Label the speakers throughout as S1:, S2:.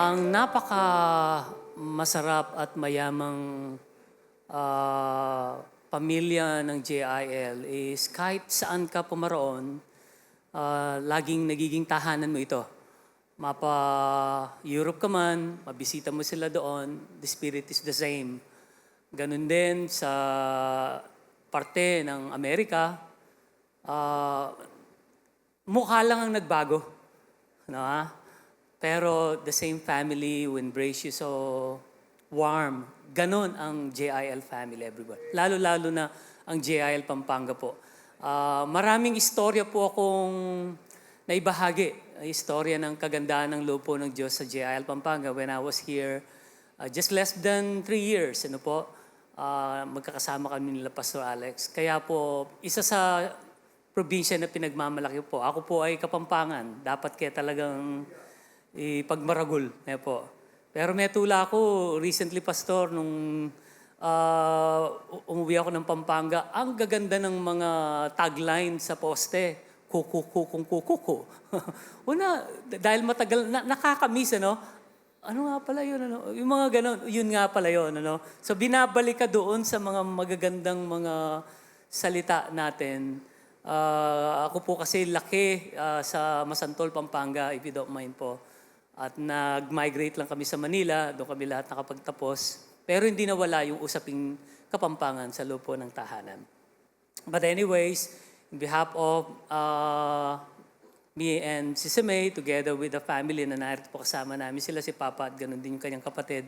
S1: Ang napaka masarap at mayamang pamilya ng JIL is kahit saan ka pumaroon, laging nagiging tahanan mo ito. Mapa-Europe ka man, mabisita mo sila doon, the spirit is the same. Ganun din sa parte ng Amerika, mukha lang ang nagbago. No, ah? Pero the same family will embrace you so warm. Ganon ang JIL family everywhere. Lalo-lalo na ang JIL Pampanga po. Maraming istorya po akong naibahagi. Istorya ng kagandahan ng loob po ng Diyos sa JIL Pampanga when I was here just less than 3 years. Ano po? Magkakasama kami nila Pastor Alex. Kaya po, isa sa probinsya na pinagmamalaki po. Ako po ay Kapampangan. Dapat kaya talagang ipagmaragul. Po. Pero may tula ako recently, Pastor, nung umuwi ako ng Pampanga, ang gaganda ng mga tagline sa poste. Kuku. Una, dahil matagal, nakakamiss, ano? Ano nga pala yun, ano? Yung mga ganon, yun nga pala yun, ano? So binabalik ka doon sa mga magagandang mga salita natin. Ako po kasi laki sa Masantol, Pampanga, if you don't mind po. At nag-migrate lang kami sa Manila, doon kami lahat nakapagtapos. Pero hindi nawala yung usaping Kapampangan sa loob po ng tahanan. But anyways, in behalf of me and si May, together with the family na narito po kasama namin sila, si Papa at ganun din yung kanyang kapatid.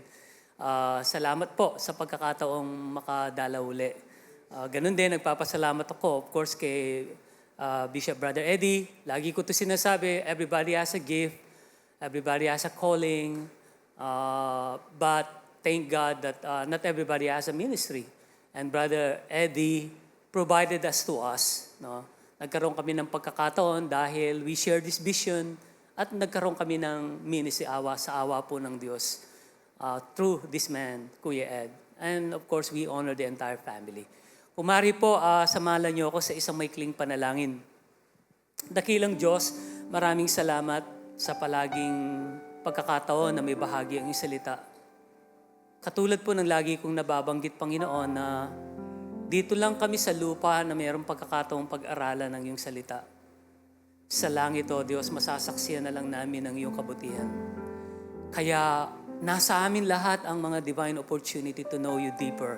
S1: Salamat po sa pagkakataong makadalaw uli. Ganun din, nagpapasalamat ako, of course, kay Bishop Brother Eddie. Lagi ko ito sinasabi, everybody has a gift, everybody has a calling, but thank God that not everybody has a ministry. And Brother Eddie provided us to us. No? Nagkaroon kami ng pagkakataon dahil we share this vision at nagkaroon kami ng ministry sa awa po ng Diyos through this man, Kuya Ed. And of course, we honor the entire family. Kumari po, samalan niyo ako sa isang maikling panalangin. Dakilang Diyos, maraming salamat sa palaging pagkakataon na may bahagi ang iyong salita. Katulad po ng lagi kong nababanggit, Panginoon, na dito lang kami sa lupa na mayroong pagkakataong pag-aralan ng iyong salita. Sa langit, O Diyos, masasaksiyan na lang namin ang iyong kabutihan. Kaya nasa amin lahat ang mga divine opportunity to know you deeper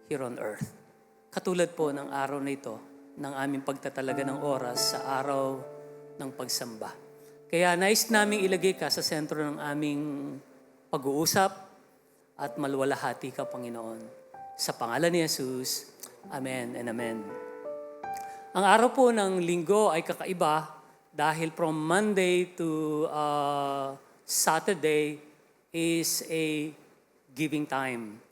S1: here on earth. Katulad po ng araw na ito, ng aming pagtatalaga ng oras sa araw ng pagsamba. Kaya nais naming ilagay ka sa sentro ng aming pag-uusap at maluwalhati ka, Panginoon. Sa pangalan ni Jesus, Amen and Amen. Ang araw po ng linggo ay kakaiba dahil from Monday to Saturday is a giving time.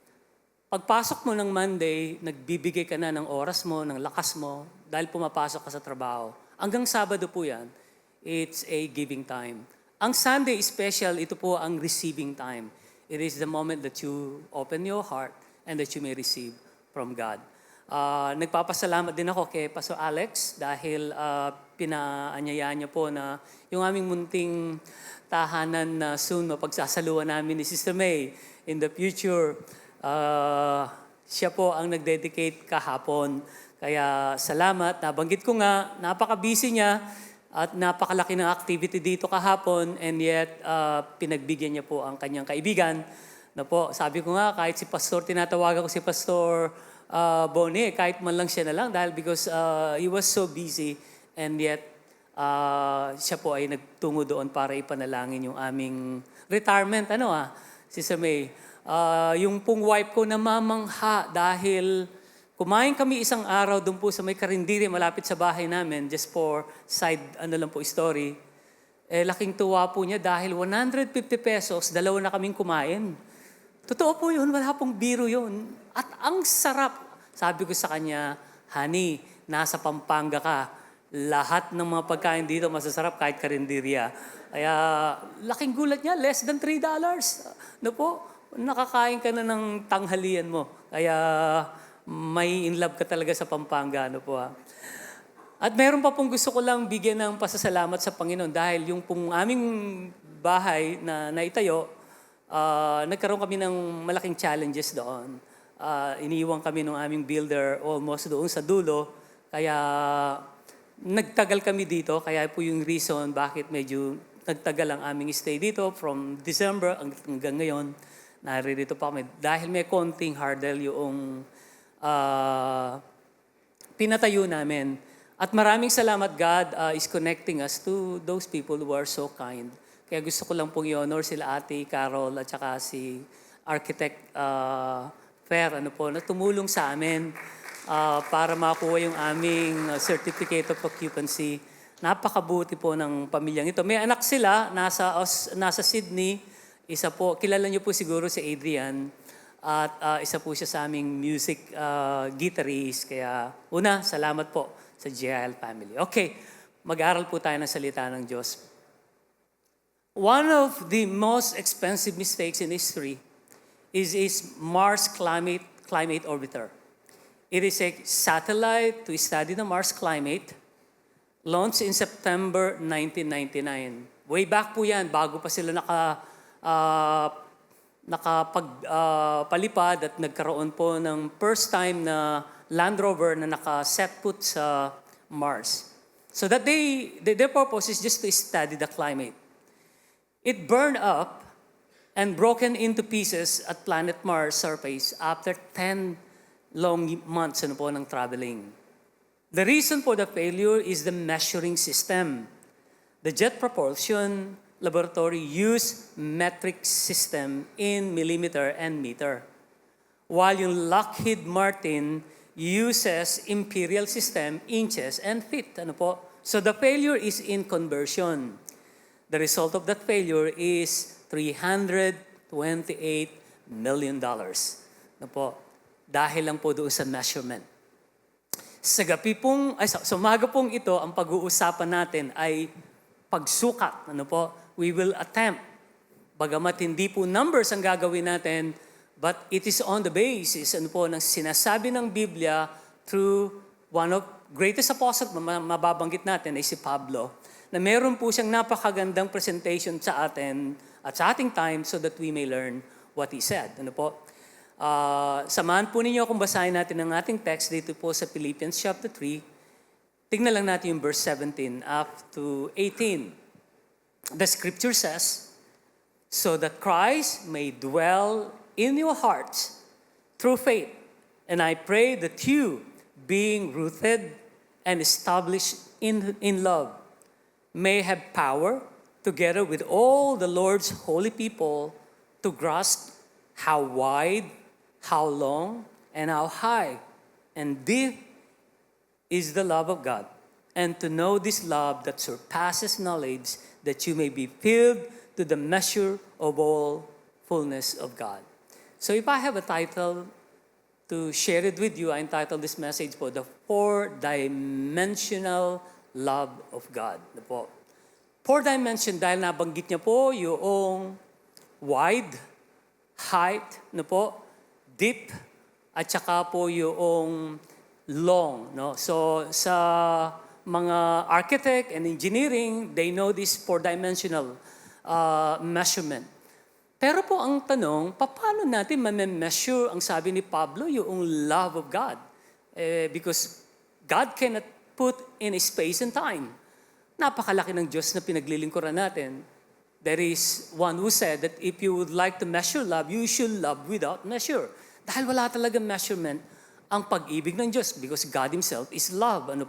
S1: Pagpasok mo ng Monday, nagbibigay ka na ng oras mo, ng lakas mo, dahil pumapasok ka sa trabaho. Hanggang Sabado po yan, it's a giving time. Ang Sunday special, ito po ang receiving time. It is the moment that you open your heart and that you may receive from God. Nagpapasalamat din ako kay Pastor Alex dahil pinaanyayaan niya po na yung aming munting tahanan na soon mapagsasaluhan namin ni Sister May in the future. Siya po ang nag-dedicate kahapon. Kaya salamat. Nabanggit ko nga, napaka-busy niya at napakalaki ng activity dito kahapon and yet pinagbigyan niya po ang kanyang kaibigan. Na po, sabi ko nga, kahit si Pastor, tinatawagan ko si Pastor Bonnie, kahit man lang siya na lang dahil because he was so busy and yet siya po ay nagtungo doon para ipanalangin yung aming retirement. Sister May, yung pong wife ko namamangha dahil kumain kami isang araw doon po sa may karindiri malapit sa bahay namin, just for side, story. Laking tuwa po niya dahil 150 pesos, dalawa na kaming kumain. Totoo po yun, wala pong biro yun. At ang sarap. Sabi ko sa kanya, honey, nasa Pampanga ka. Lahat ng mga pagkain dito masasarap kahit karinderya. Kaya laking gulat niya, less than $3. Nakakain ka na ng tanghalian mo. Kaya may in love ka talaga sa Pampanga. At meron pa pong gusto ko lang bigyan ng pasasalamat sa Panginoon dahil yung pong aming bahay na naitayo, nagkaroon kami ng malaking challenges doon. Iniiwan kami ng aming builder almost doon sa dulo. Kaya nagtagal kami dito. Kaya po yung reason bakit medyo nagtagal ang aming stay dito from December hanggang ngayon. Naririto pa kami. Dahil may konting hurdle yung pinatayo namin. At maraming salamat, God is connecting us to those people who are so kind. Kaya gusto ko lang pong i-honor sila Ate Carol at saka si Architect Fer, na tumulong sa amin para makuha yung aming certificate of occupancy. Napakabuti po ng pamilyang ito. May anak sila, nasa Sydney. Isa po, kilala niyo po siguro si Adrian. At isa po siya sa aming music guitarist. Kaya una, salamat po sa GIL family. Okay, mag-aral po tayo ng salita ng Diyos. One of the most expensive mistakes in history is Mars climate orbiter. It is a satellite to study the Mars climate, launched in September 1999. Way back po yan, bago pa sila nakapagpalipad at nagkaroon po ng first time na Land Rover na naka-set foot sa Mars. So that their purpose is just to study the climate. It burned up and broken into pieces at planet Mars surface after 10 long months ng traveling. The reason for the failure is the measuring system. The Jet Propulsion Laboratory used metric system in millimeter and meter, while yung Lockheed Martin uses imperial system, inches and feet. So the failure is in conversion. The result of that failure is $328 million. Dahil lang po doon sa measurement. Sa umaga pong ito, ang pag-uusapan natin ay pagsukat. We will attempt. Bagamat hindi po numbers ang gagawin natin, but it is on the basis ng sinasabi ng Biblia through one of greatest apostles, mababanggit natin ay si Pablo, na meron po siyang napakagandang presentation sa atin at sa ating time so that we may learn what he said. Samahan po ninyo kung basahin natin ang ating text dito po sa Philippians chapter 3. Tingnan lang natin yung verse 17 up to 18. The scripture says, so that Christ may dwell in your hearts through faith. And I pray that you, being rooted and established in love, may have power, together with all the Lord's holy people, to grasp how wide, how long, and how high and deep is the love of God, and to know this love that surpasses knowledge, that you may be filled to the measure of all fullness of God. So if I have a title to share it with you, I entitled this message po, The Four-Dimensional Love of God. Four-dimension dahil nabanggit niya po yung wide, height, deep, at saka po yung long. So sa mga architect and engineering, they know this four-dimensional measurement. Pero po ang tanong, paano natin ma-measure ang sabi ni Pablo, yung love of God? Because God cannot put in a space and time. Napakalaki ng Diyos na pinaglilingkuran natin. There is one who said that if you would like to measure love, you should love without measure. Dahil wala talagang measurement ang pag-ibig ng Diyos because God Himself is love. Ang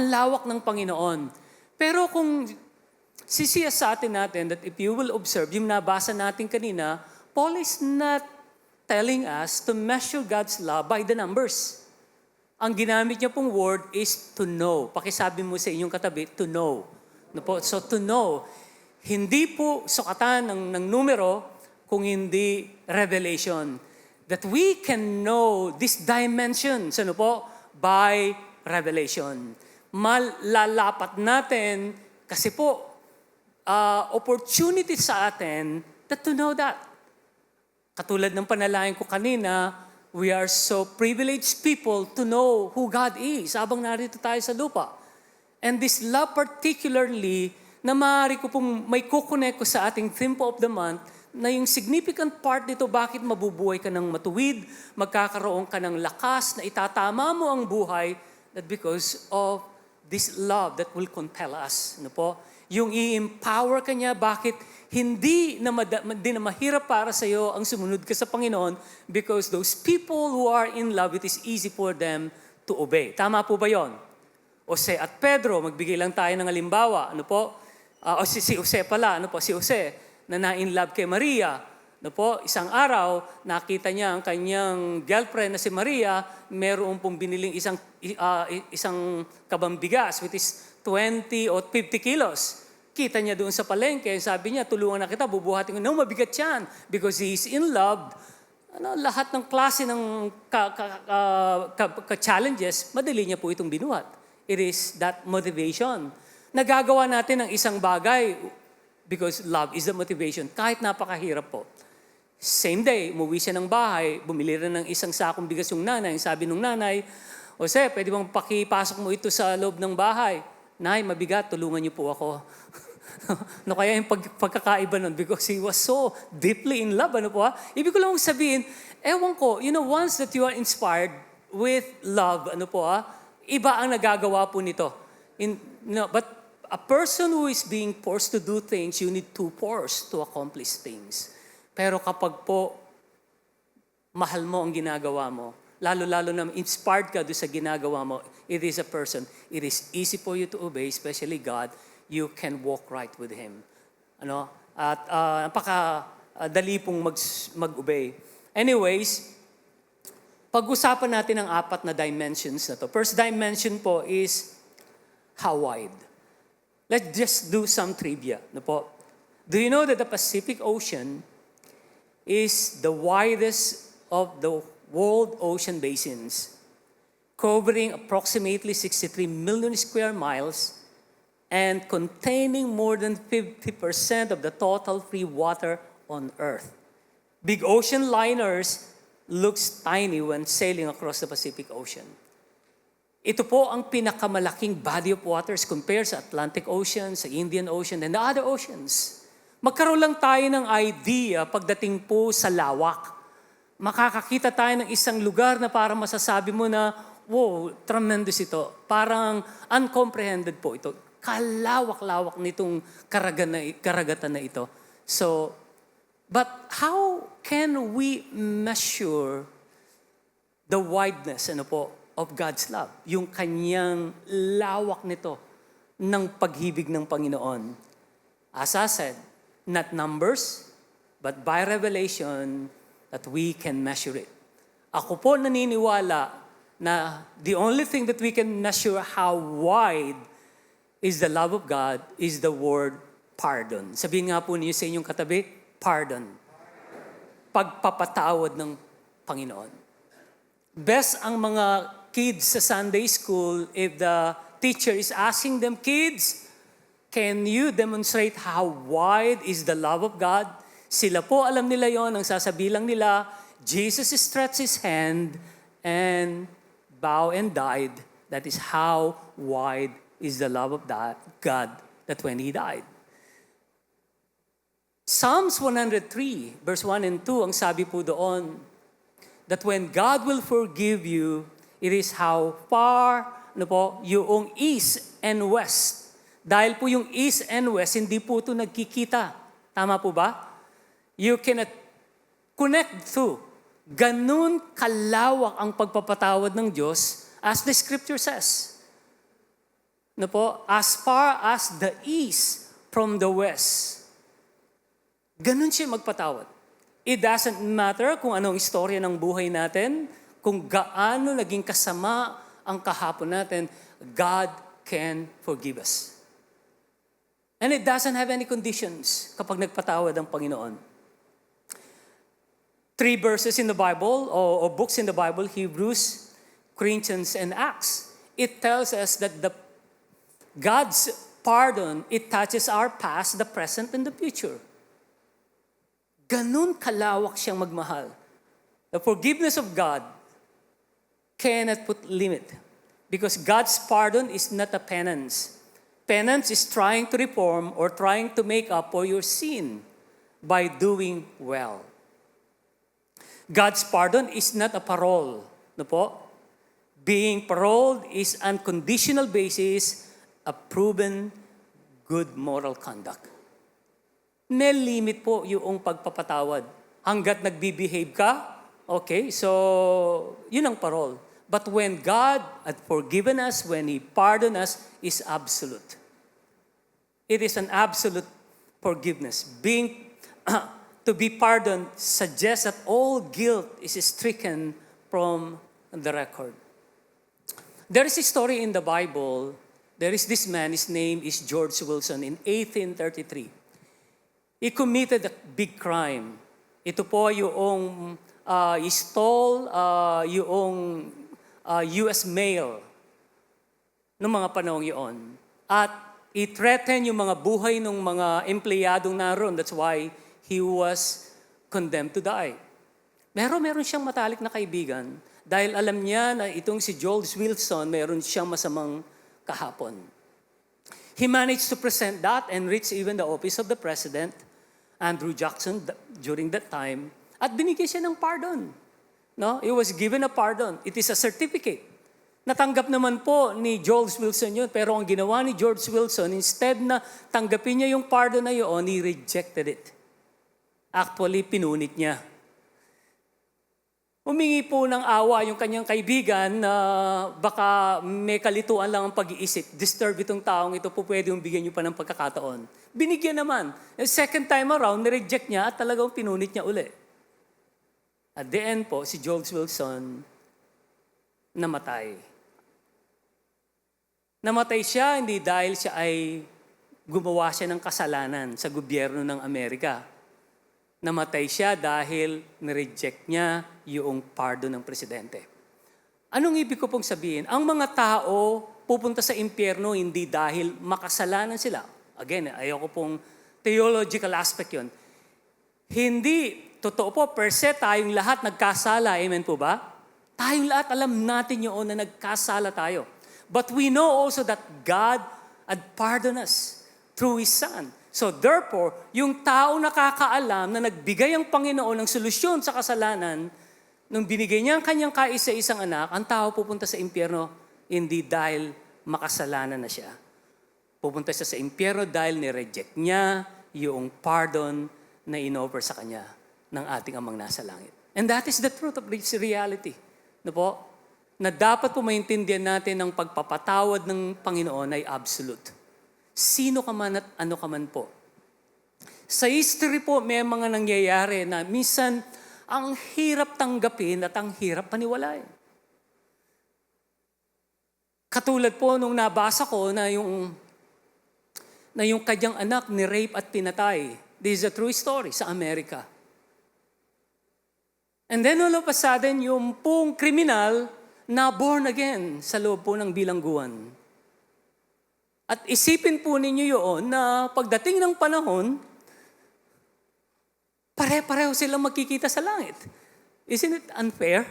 S1: lawak ng Panginoon. Pero kung sisiyasatin natin that if you will observe, yung nabasa natin kanina, Paul is not telling us to measure God's love by the numbers. Ang ginamit niya pong word is to know. Pakisabi mo sa inyong katabi, to know. So to know, hindi po sukatan ng numero kung hindi revelation. That we can know this dimension, by revelation. Malalapat natin kasi po, opportunity sa atin to know that. Katulad ng panalangin ko kanina, we are so privileged people to know who God is habang narito tayo sa lupa. And this love particularly na maaari ko pong may kukonect ko sa ating theme po of the month na yung significant part nito, bakit mabubuhay ka ng matuwid, magkakaroon ka ng lakas na itatama mo ang buhay, that because of this love that will compel us. Ano po? Yung i-empower ka niya, bakit hindi na mahirap para sa iyo ang sumunod ka sa Panginoon, because those people who are in love, it is easy for them to obey. Tama po ba yon? Jose at Pedro, magbigay lang tayo ng halimbawa. Ano po? Si Jose pala, ano po? Si Jose na na-in love kay Maria. No po, isang araw, nakita niya ang kanyang girlfriend na si Maria, meron pong biniling isang kabang bigas, which is 20 or 50 kilos. Kita niya doon sa palengke, sabi niya, tulungan na kita, bubuhatin ko. No, mabigat yan, because he is in love. Lahat ng klase ng challenges, madali niya po itong binuhat. It is that motivation. Nagagawa natin ang isang bagay, because love is the motivation. Kahit napakahirap po. Same day, umuwi siya ng bahay, bumili rin ng isang sakong bigas yung nanay. Sabi nung nanay, Jose, pwede bang pakipasok mo ito sa loob ng bahay? Nay, mabigat, tulungan niyo po ako. No, kaya yung pagkakaiba nun, because he was so deeply in love. Ano po ha? Ibig ko lang sabihin, ewan ko, once that you are inspired with love, ano po ha? Iba ang nagagawa po nito. But a person who is being forced to do things, you need to force to accomplish things. Pero kapag po, mahal mo ang ginagawa mo, lalo-lalo na inspired ka doon sa ginagawa mo, it is a person. It is easy for you to obey, especially God. You can walk right with Him. At napakadali pong mag-obey. Anyways, pag-usapan natin ang 4 na dimensions na to. First dimension po is how wide. Let's just do some trivia. Do you know that the Pacific Ocean is the widest of the world ocean basins, covering approximately 63 million square miles and containing more than 50% of the total free water on Earth? Big ocean liners looks tiny when sailing across the Pacific Ocean. Ito po ang pinakamalaking body of waters compared sa Atlantic Ocean, sa Indian Ocean, and the other oceans. Magkaroon lang tayo ng idea pagdating po sa lawak. Makakakita tayo ng isang lugar na parang masasabi mo na, wow, tremendous ito. Parang uncomprehended po ito. Kalawak-lawak nitong karagatan na ito. So, but how can we measure the wideness, of God's love? Yung kanyang lawak nito ng paghibig ng Panginoon. As I said, not numbers, but by revelation that we can measure it. Ako po naniniwala na the only thing that we can measure how wide is the love of God is the word pardon. Sabihin nga po niyo sa inyong katabi, pardon. Pagpapatawad ng Panginoon. Best ang mga kids sa Sunday school if the teacher is asking them, kids, can you demonstrate how wide is the love of God? Sila po, alam nila yon, ang sasabilang nila, Jesus stretched His hand and bowed and died. That is how wide is the love of God that when He died. Psalms 103, verse 1 and 2, ang sabi po doon, that when God will forgive you, it is how far, yung east and west. Dahil po yung east and west, hindi po ito nagkikita. Tama po ba? You cannot connect to. Ganun kalawak ang pagpapatawad ng Diyos as the scripture says. As far as the east from the west. Ganun siya magpatawad. It doesn't matter kung anong istorya ng buhay natin, kung gaano naging kasama ang kahapon natin, God can forgive us. And it doesn't have any conditions kapag nagpatawad ang Panginoon. 3 verses in the Bible, or books in the Bible, Hebrews, Corinthians, and Acts. It tells us that God's pardon, it touches our past, the present, and the future. Ganun kalawak siyang magmahal. The forgiveness of God cannot put limit. Because God's pardon is not a penance. Penance is trying to reform or trying to make up for your sin by doing well. God's pardon is not a parole. No po? Being paroled is unconditional basis of proven good moral conduct. May limit po yung pagpapatawad. Hanggat nagbibehave ka, okay, so yun ang parole. But when God had forgiven us, when He pardoned us, is absolute. It is an absolute forgiveness. To be pardoned suggests that all guilt is stricken from the record. There is a story in the Bible. There is this man, his name is George Wilson in 1833. He committed a big crime. Ito po yung stole yung US mail noong mga panahong iyon. At i-threaten yung mga buhay ng mga empleyadong naroon. That's why he was condemned to die. Meron siyang matalik na kaibigan dahil alam niya na itong si George Wilson, meron siyang masamang kahapon. He managed to present that and reach even the office of the President, Andrew Jackson, during that time, at binigyan siya ng pardon. No? He was given a pardon. It is a certificate. Natanggap naman po ni George Wilson yun, pero ang ginawa ni George Wilson, instead na tanggapin niya yung pardon na yun, he rejected it. Actually, pinunit niya. Humingi po ng awa yung kanyang kaibigan na baka may kalituan lang ang pag-iisip. Disturb itong taong ito po, pwede yung bigyan niyo pa ng pagkakataon. Binigyan naman. The second time around, nireject niya at talagang pinunit niya uli. At the end po, si George Wilson namatay. Namatay siya hindi dahil siya ay gumawa siya ng kasalanan sa gobyerno ng Amerika. Namatay siya dahil nireject niya yung pardon ng presidente. Anong ibig ko pong sabihin? Ang mga tao pupunta sa impyerno hindi dahil makasalanan sila. Again, ayoko pong theological aspect yun. Hindi, totoo po, per se tayong lahat nagkasala. Amen po ba? Tayong lahat alam natin yun na nagkasala tayo. But we know also that God had pardoned us through His Son. So therefore, yung tao nakakaalam na nagbigay ang Panginoon ng solusyon sa kasalanan, nung binigay niya ang kanyang kaisa-isang anak, ang tao pupunta sa impyerno hindi dahil makasalanan na siya. Pupunta siya sa impyerno dahil nireject niya yung pardon na inoffer sa kanya ng ating amang nasa langit. And that is the truth of this reality. No po? Na dapat po maintindihan natin ang pagpapatawad ng Panginoon ay absolute. Sino ka man at ano ka man po. Sa history po, may mga nangyayari na minsan ang hirap tanggapin at ang hirap paniwalain. Katulad po nung nabasa ko na yung kanyang anak ni rape at pinatay. This is a true story sa Amerika. And then all of a sudden, yung pong kriminal na born again sa loob po ng bilangguan. At isipin po ninyo yun na pagdating ng panahon, pare-pareho silang magkikita sa langit. Isn't it unfair?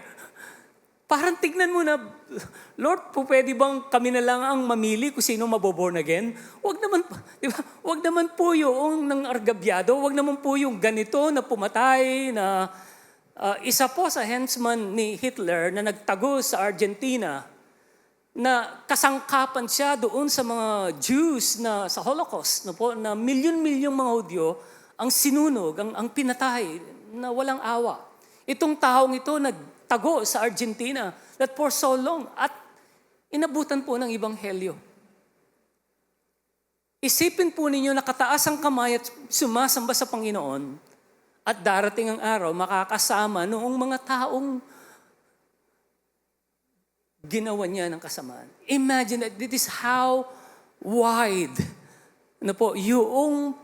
S1: Parang tignan mo na, Lord, po pwede bang kami na lang ang mamili kung sino maboborn again? Wag naman, di ba? Wag naman po yung nang argabyado, wag naman po yung ganito na pumatay, na isa po sa henchman ni Hitler na nagtago sa Argentina, na kasangkapan siya doon sa mga Jews na sa Holocaust, na milyon-milyong mga Hudyo ang sinunog, ang pinatay na walang awa. Itong taong ito nagtago sa Argentina that for so long at inabutan po ng Ebanghelyo. Isipin po ninyo nakataas ang kamay at sumasamba sa Panginoon at darating ang araw makakasama noong mga taong ginawa niya ng kasamaan. Imagine that this is how wide yung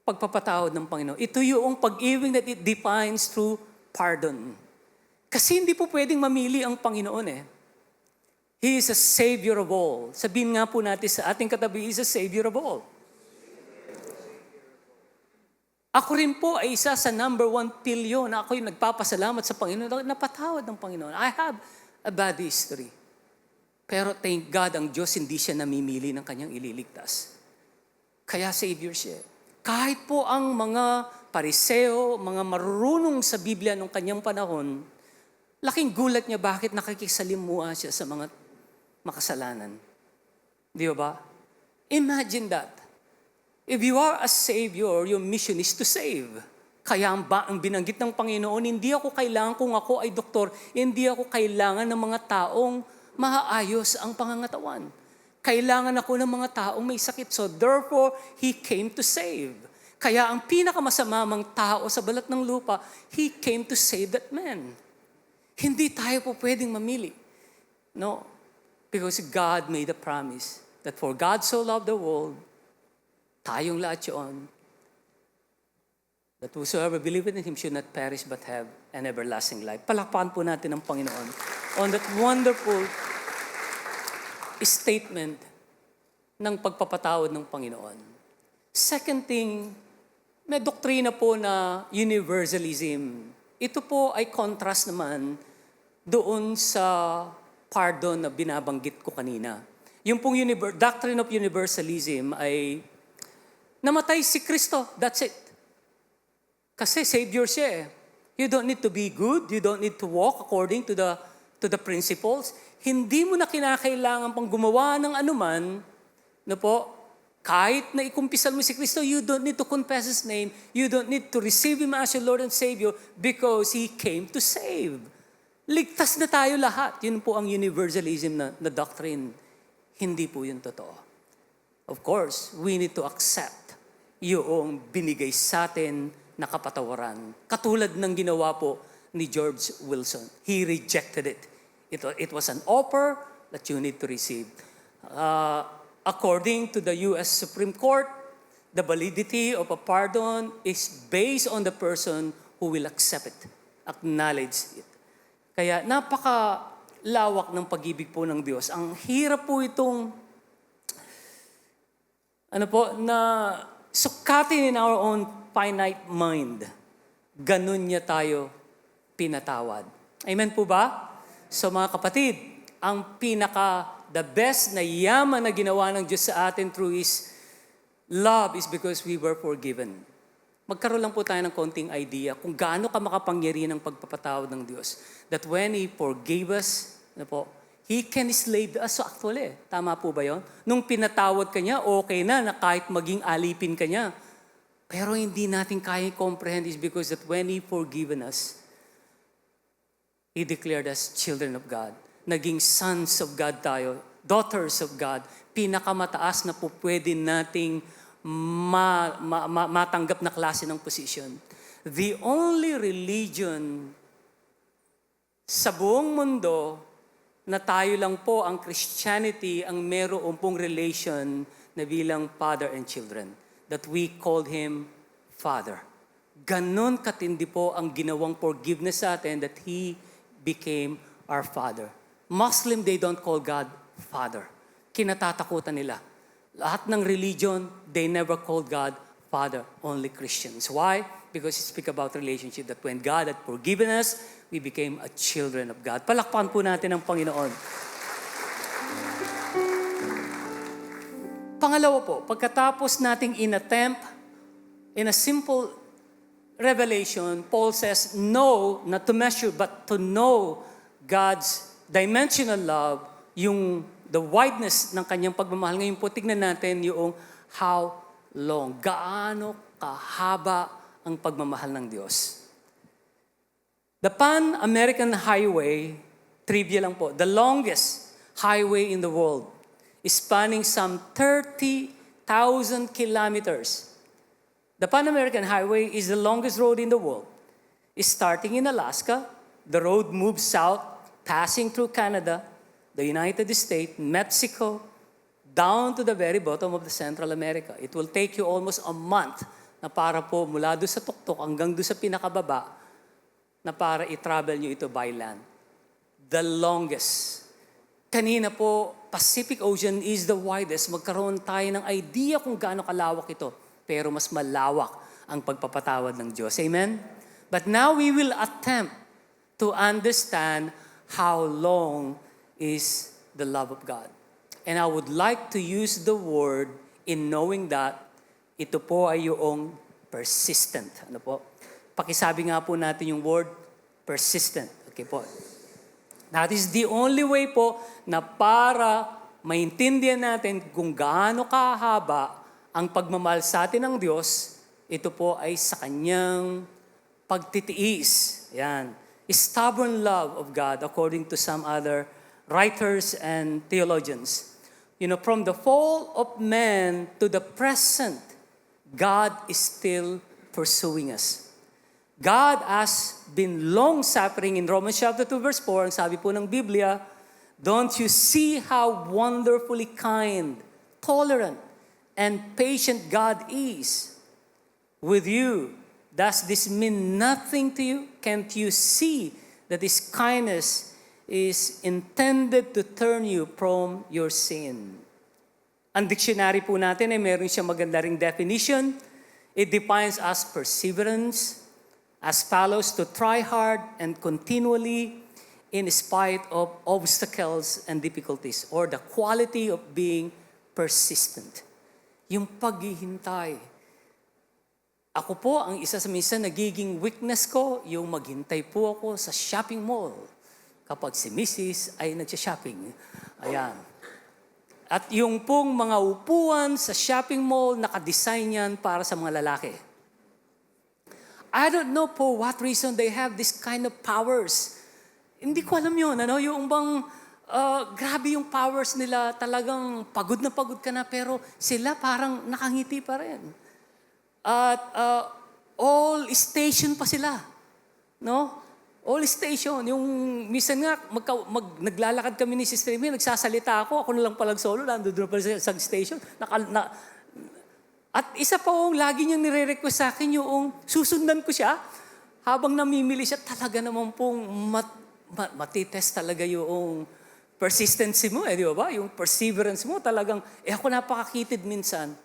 S1: pagpapatawad ng Panginoon. Ito yung pag-ibig that it defines through pardon. Kasi hindi po pwedeng mamili ang Panginoon eh. He is a Savior of all. Sabihin nga po natin sa ating katabi, He is a Savior of all. Ako rin po ay isa sa number 1 billion na ako yung nagpapasalamat sa Panginoon, napatawad ng Panginoon. I have a bad history. Pero thank God, ang Diyos hindi siya namimili ng kanyang ililigtas. Kaya Savior siya. Kahit po ang mga Pariseo, mga marurunong sa Biblia nung kanyang panahon, laking gulat niya bakit nakikisalimuha siya sa mga makasalanan. Di ba? Imagine that. If you are a Savior, your mission is to save. Kaya ang binanggit ng Panginoon, hindi ako kailangan, kung ako ay doktor, hindi ako kailangan ng mga taong maayos ang pangangatawan. Kailangan ako ng mga taong may sakit. So therefore, He came to save. Kaya ang pinakamasamamang tao sa balat ng lupa, He came to save that man. Hindi tayo po pwedeng mamili. No. Because God made a promise that for God so loved the world, tayong lahat yun, that whosoever believeth in Him should not perish but have an everlasting life. Palakpakan po natin ang Panginoon on that wonderful statement ng pagpapatawad ng Panginoon. Second thing, may doktrina po na universalism. Ito po ay contrast naman doon sa pardon na binabanggit ko kanina. Yung pong doctrine of universalism ay namatay si Kristo, that's it. Kasi Savior siya eh. You don't need to be good, you don't need to walk according to the principles. Hindi mo na kinakailangan pang gumawa ng anuman, no po, kahit na ikumpisal mo si Kristo, you don't need to confess His name, you don't need to receive Him as your Lord and Savior because He came to save. Ligtas na tayo lahat. Yun po ang universalism na doctrine. Hindi po yun totoo. Of course, we need to accept yung binigay sa atin na kapatawaran. Katulad ng ginawa po ni George Wilson. He rejected it. It was an offer that you need to receive. According to the U.S. Supreme Court, the validity of a pardon is based on the person who will accept it, acknowledge it. Kaya napakalawak ng pag-ibig po ng Diyos. Ang hirap po itong na sukatin in our own finite mind. Ganun niya tayo pinatawad. Amen po ba? So mga kapatid, ang the best na yaman na ginawa ng Diyos sa atin through His love is because we were forgiven. Magkaroon lang po tayo ng konting idea kung gaano ka makapangyarihan ng pagpapatawad ng Diyos. That when He forgave us, He can slave us. So actually, tama po ba yun? Nung pinatawad ka niya, okay na kahit maging alipin ka niya. Pero hindi natin kaya comprehend is because that when He forgiven us, He declared us children of God. Naging sons of God tayo, daughters of God. Pinakamataas na po pwede nating matanggap na klase ng position. The only religion sa buong mundo na tayo lang po ang Christianity ang meron pong relation na bilang father and children. That we called Him Father. Ganon katindi po ang ginawang forgiveness sa atin that He became our Father. Muslim, they don't call God Father. Kinatatakutan nila. Lahat ng religion, they never called God Father, only Christians. Why? Because we speak about relationship that when God had forgiven us, we became a children of God. Palakpakan po natin ang Panginoon. Pangalawa po, pagkatapos nating inattempt in a simple revelation, Paul says, no, not to measure, but to know God's dimensional love, the wideness ng kanyang pagmamahal. Ngayon po, tignan natin yung how long, gaano kahaba ang pagmamahal ng Diyos. The Pan-American Highway, trivia lang po, the longest highway in the world, is spanning some 30,000 kilometers. The Pan-American Highway is the longest road in the world. It's starting in Alaska, the road moves south, passing through Canada, the United States, Mexico, down to the very bottom of the Central America. It will take you almost a month na para po mula doon sa tuktok hanggang doon sa pinakababa na para i-travel nyo ito by land. The longest. Kanina po, Pacific Ocean is the widest. Magkaroon tayo ng idea kung gaano kalawak ito. Pero mas malawak ang pagpapatawad ng Diyos. Amen? But now we will attempt to understand how long is the love of God. And I would like to use the word in knowing that ito po ay yung persistent. Ano po? Pakisabi nga po natin yung word persistent. Okay po. That is the only way po na para maintindihan natin kung gaano kahaba ang pagmamahal sa atin ng Diyos, ito po ay sa kanyang pagtitiis. Yan. Stubborn love of God according to some other writers and theologians. From the fall of man to the present, God is still pursuing us. God has been long-suffering in Romans chapter 2 verse 4. Ang sabi po ng Biblia, don't you see how wonderfully kind, tolerant, and patient God is with you? Does this mean nothing to you? Can't you see that His kindness is intended to turn you from your sin? Ang dictionary po natin ay meron siyang maganda ring definition. It defines as perseverance, as follows: to try hard and continually in spite of obstacles and difficulties, or the quality of being persistent. Yung paghihintay. Ako po, ang isa sa minsan nagiging weakness ko, yung maghintay po ako sa shopping mall kapag si Mrs. ay nagsha-shopping. Ayan. At yung pong mga upuan sa shopping mall, nakadesign yan para sa mga lalaki. I don't know for what reason they have this kind of powers. Hindi ko alam yun. Yung bang, grabe yung powers nila, talagang pagod na pagod ka na, pero sila parang nakangiti pa rin. At all station pa sila. No? All station. Yung minsan nga, naglalakad kami ni Sister Amy, nagsasalita ako na lang palang solo, nandun pa sa station. At isa pa lagi niyang nire-request sa akin yung susundan ko siya. Habang namimili siya, talaga naman pong matitest talaga yung persistency mo, di ba? Yung perseverance mo talagang, ako napakakitid minsan.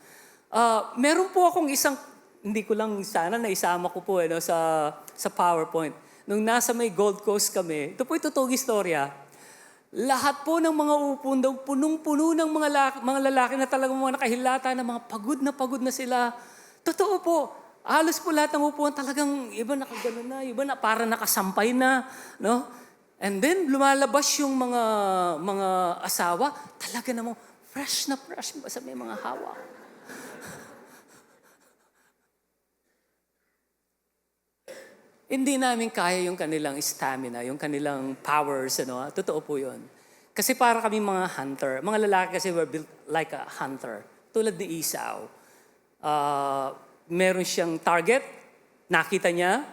S1: Meron po akong isang, hindi ko lang sana naisama ko po sa PowerPoint. Nung nasa may Gold Coast kami, ito po totoong istorya. Lahat po ng mga upon daw, punong-puno ng mga lalaki na talagang mga nakahilata na mga pagod na sila. Totoo po, halos po lahat ng upuan talagang iba nakagano na, iba na para nakasampay na, no? And then lumalabas yung mga asawa, talaga namang fresh na fresh sa may mga hawak. Hindi namin kaya yung kanilang stamina, yung kanilang powers, Totoo po yun. Kasi para kami mga hunter. Mga lalaki kasi were built like a hunter. Tulad ni Esau. Meron siyang target, nakita niya,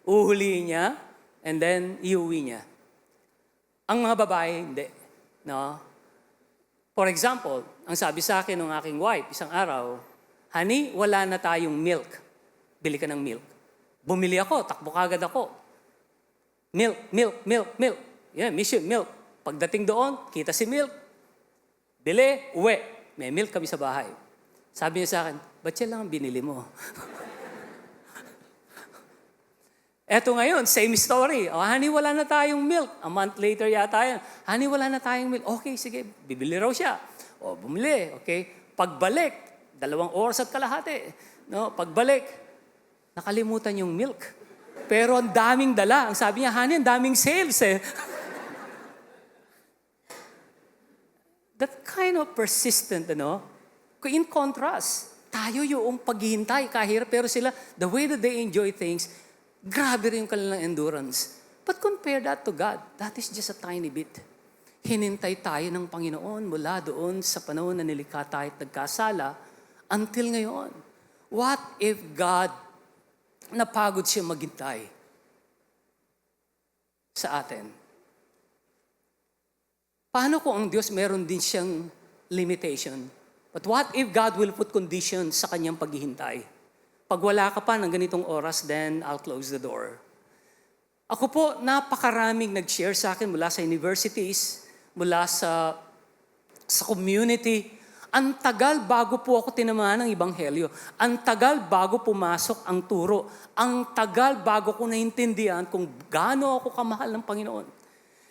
S1: uhulihin niya, and then iuwi niya. Ang mga babae, hindi. No? For example, ang sabi sa akin ng aking wife, isang araw, honey, wala na tayong milk. Bili ka ng milk. Bumili ako, takbo kagad ako. Milk. Yeah, mission, milk. Pagdating doon, kita si milk. Bili, uwi. May milk kami sa bahay. Sabi niya sa akin, ba't yan lang ang binili mo? Eto ngayon, same story. Honey, wala na tayong milk. A month later yata yan. Honey, wala na tayong milk. Okay, sige, bibili raw siya. Bumili, okay. Pagbalik, 2 oras at kalahati. No, pagbalik, nakalimutan yung milk. Pero ang daming dala. Ang sabi niya, honey, ang daming sales eh. That kind of persistent, In contrast, tayo yung paghihintay, kahirap, pero sila, the way that they enjoy things, grabe rin yung kanilang endurance. But compare that to God, that is just a tiny bit. Hinintay tayo ng Panginoon mula doon sa panahon na nilikha tayo at nagkasala until ngayon. What if God napagod siya maghintay sa atin? Paano kung ang Diyos meron din siyang limitation? But what if God will put conditions sa kanyang paghihintay? Pag wala ka pa ng ganitong oras, then I'll close the door. Ako po, napakaraming nag-share sa akin mula sa universities, mula sa community. Ang tagal bago po ako tinamaan ng Ebanghelyo. Ang tagal bago pumasok ang turo. Ang tagal bago ko naintindihan kung gaano ako kamahal ng Panginoon.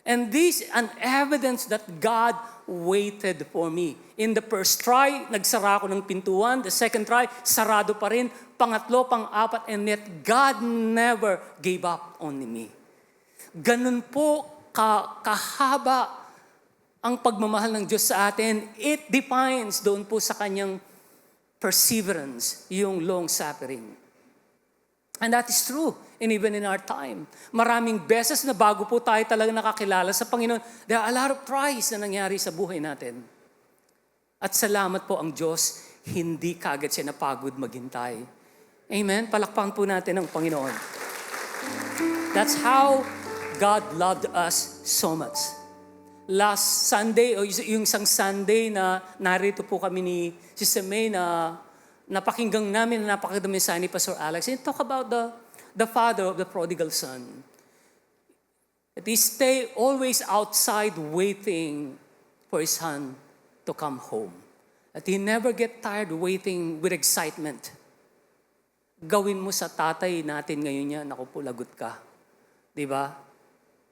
S1: And this an evidence that God waited for me. In the first try, nagsara ako ng pintuan. The second try, sarado pa rin. Pangatlo, pang-apat, and yet God never gave up on me. Ganun po kahaba ang pagmamahal ng Diyos sa atin. It defines doon po sa kanyang perseverance, yung long suffering. And that is true, and even in our time. Maraming beses na bago po tayo talaga nakakilala sa Panginoon, there are a lot of tries na nangyari sa buhay natin. At salamat po ang Diyos, hindi kaagad siya napagod maghintay. Amen? Palakpakan po natin ang Panginoon. That's how God loved us so much. Last Sunday, o yung isang Sunday na narito po kami ni Sister May na napakinggang namin, na napakagandang mensahe ni Pastor Alex. And talk about the father of the prodigal son. That he stay always outside waiting for his son to come home. That he never get tired waiting with excitement. Gawin mo sa tatay natin ngayon niya, naku po, lagot ka. Diba?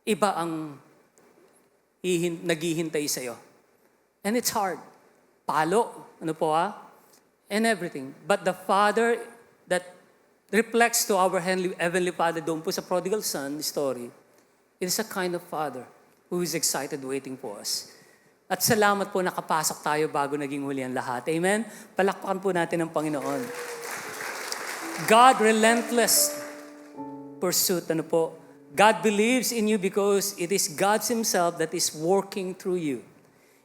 S1: Iba ang naghihintay sa'yo. And it's hard. Palo, ano po and everything. But the Father that reflects to our Heavenly Father doon po sa prodigal son story, it is a kind of Father who is excited waiting for us. At salamat po nakapasok tayo bago naging huli ang lahat. Amen? Palakpakan po natin ang Panginoon. God relentless pursuit, ano po? God believes in you because it is God Himself that is working through you,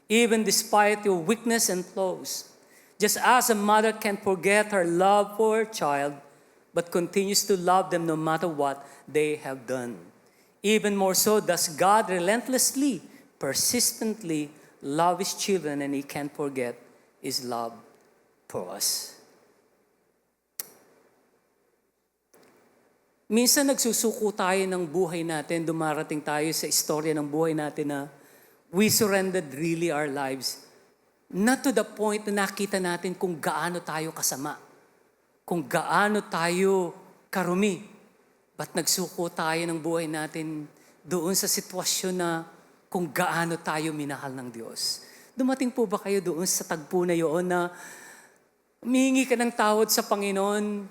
S1: even despite your weakness and flaws. Just as a mother can't forget her love for her child, but continues to love them no matter what they have done. Even more so does God relentlessly, persistently love His children, and He can't forget His love for us. Minsan nagsusuko tayo ng buhay natin, dumarating tayo sa istorya ng buhay natin na we surrendered really our lives. Not to the point na nakita natin kung gaano tayo kasama, kung gaano tayo karumi. But nagsuko tayo ng buhay natin doon sa sitwasyon na kung gaano tayo minahal ng Diyos. Dumating po ba kayo doon sa tagpo na yun na humihingi ka ng tawad sa Panginoon,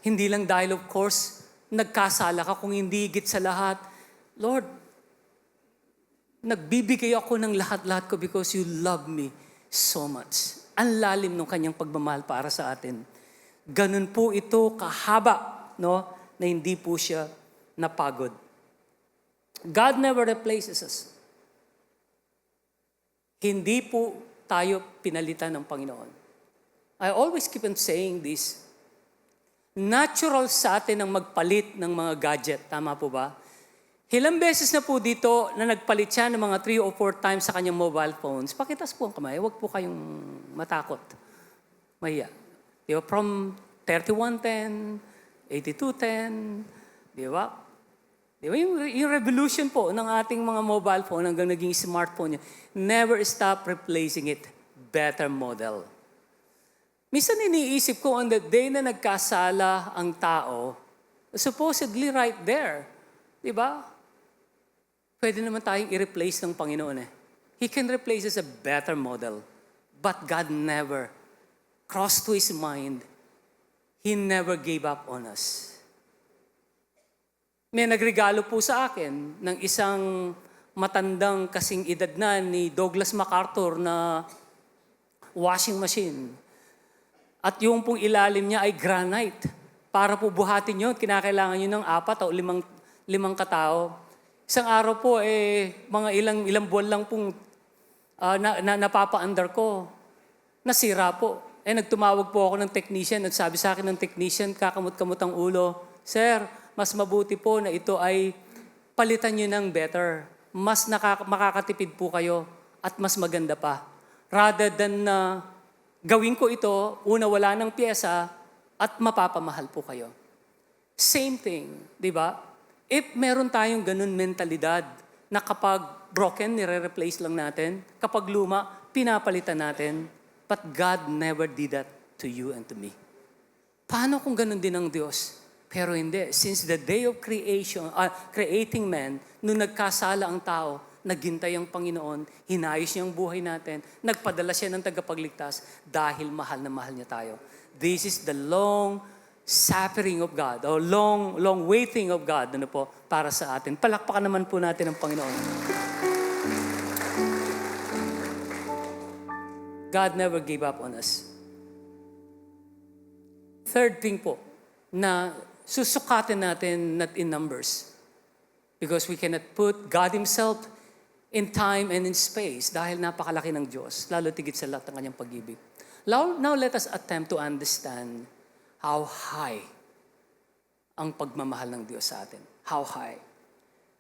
S1: hindi lang dahil of course, nagkasala ka, kung hindi higit sa lahat, Lord, nagbibigay ako ng lahat-lahat ko because you love me so much. Ang lalim ng kanyang pagmamahal para sa atin. Ganun po ito kahaba, no? Na hindi po siya napagod. God never replaces us. Hindi po tayo pinalitan ng Panginoon. I always keep on saying this. Natural sa atin ang magpalit ng mga gadget. Tama po ba? Ilang beses na po dito na nagpalit siya ng mga 3 or 4 times sa kanyang mobile phones. Pakitas po ang kamay. Huwag po kayong matakot. Mahiya. Di ba? From 3110, 8210, di ba? Di ba? Yung revolution po ng ating mga mobile phone hanggang naging smartphone niya, never stop replacing it. Better model. Minsan iniisip ko, on the day na nagkasala ang tao, supposedly right there, di ba? Pwede naman tayong i-replace ng Panginoon . He can replace us a better model. But God never crossed to His mind. He never gave up on us. May nagregalo po sa akin ng isang matandang kasing edad na ni Douglas MacArthur na washing machine. At yung pong ilalim niya ay granite. Para po buhatin yun, kinakailangan nyo ng 4 o 5 katao. Isang araw po, mga ilang buwan lang pong napapa-under ko. Nasira po. Nagtumawag po ako ng technician at sabi sa akin ng technician, kakamot-kamot ang ulo, Sir, mas mabuti po na ito ay palitan nyo ng better. Mas makakatipid po kayo at mas maganda pa. Rather than gawin ko ito, una wala ng pyesa, at mapapamahal po kayo. Same thing, di ba? If meron tayong ganun mentalidad, na kapag broken, nire-replace lang natin, kapag luma, pinapalitan natin, but God never did that to you and to me. Paano kung ganun din ang Diyos? Pero hindi. Since the day of creation, creating man, nung nagkasala ang tao, naghintay ang Panginoon, hinayos niya ang buhay natin, nagpadala siya ng tagapagligtas dahil mahal na mahal niya tayo. This is the long suffering of God, or long waiting of God, para sa atin. Palakpakan naman po natin ang Panginoon. God never gave up on us. Third thing po, na susukatin natin not in numbers. Because we cannot put God Himself in time and in space dahil napakalaki ng Diyos, lalo tigit sa lahat ng Kanyang pag-ibig. Now let us attempt to understand how high ang pagmamahal ng Diyos sa atin. How high?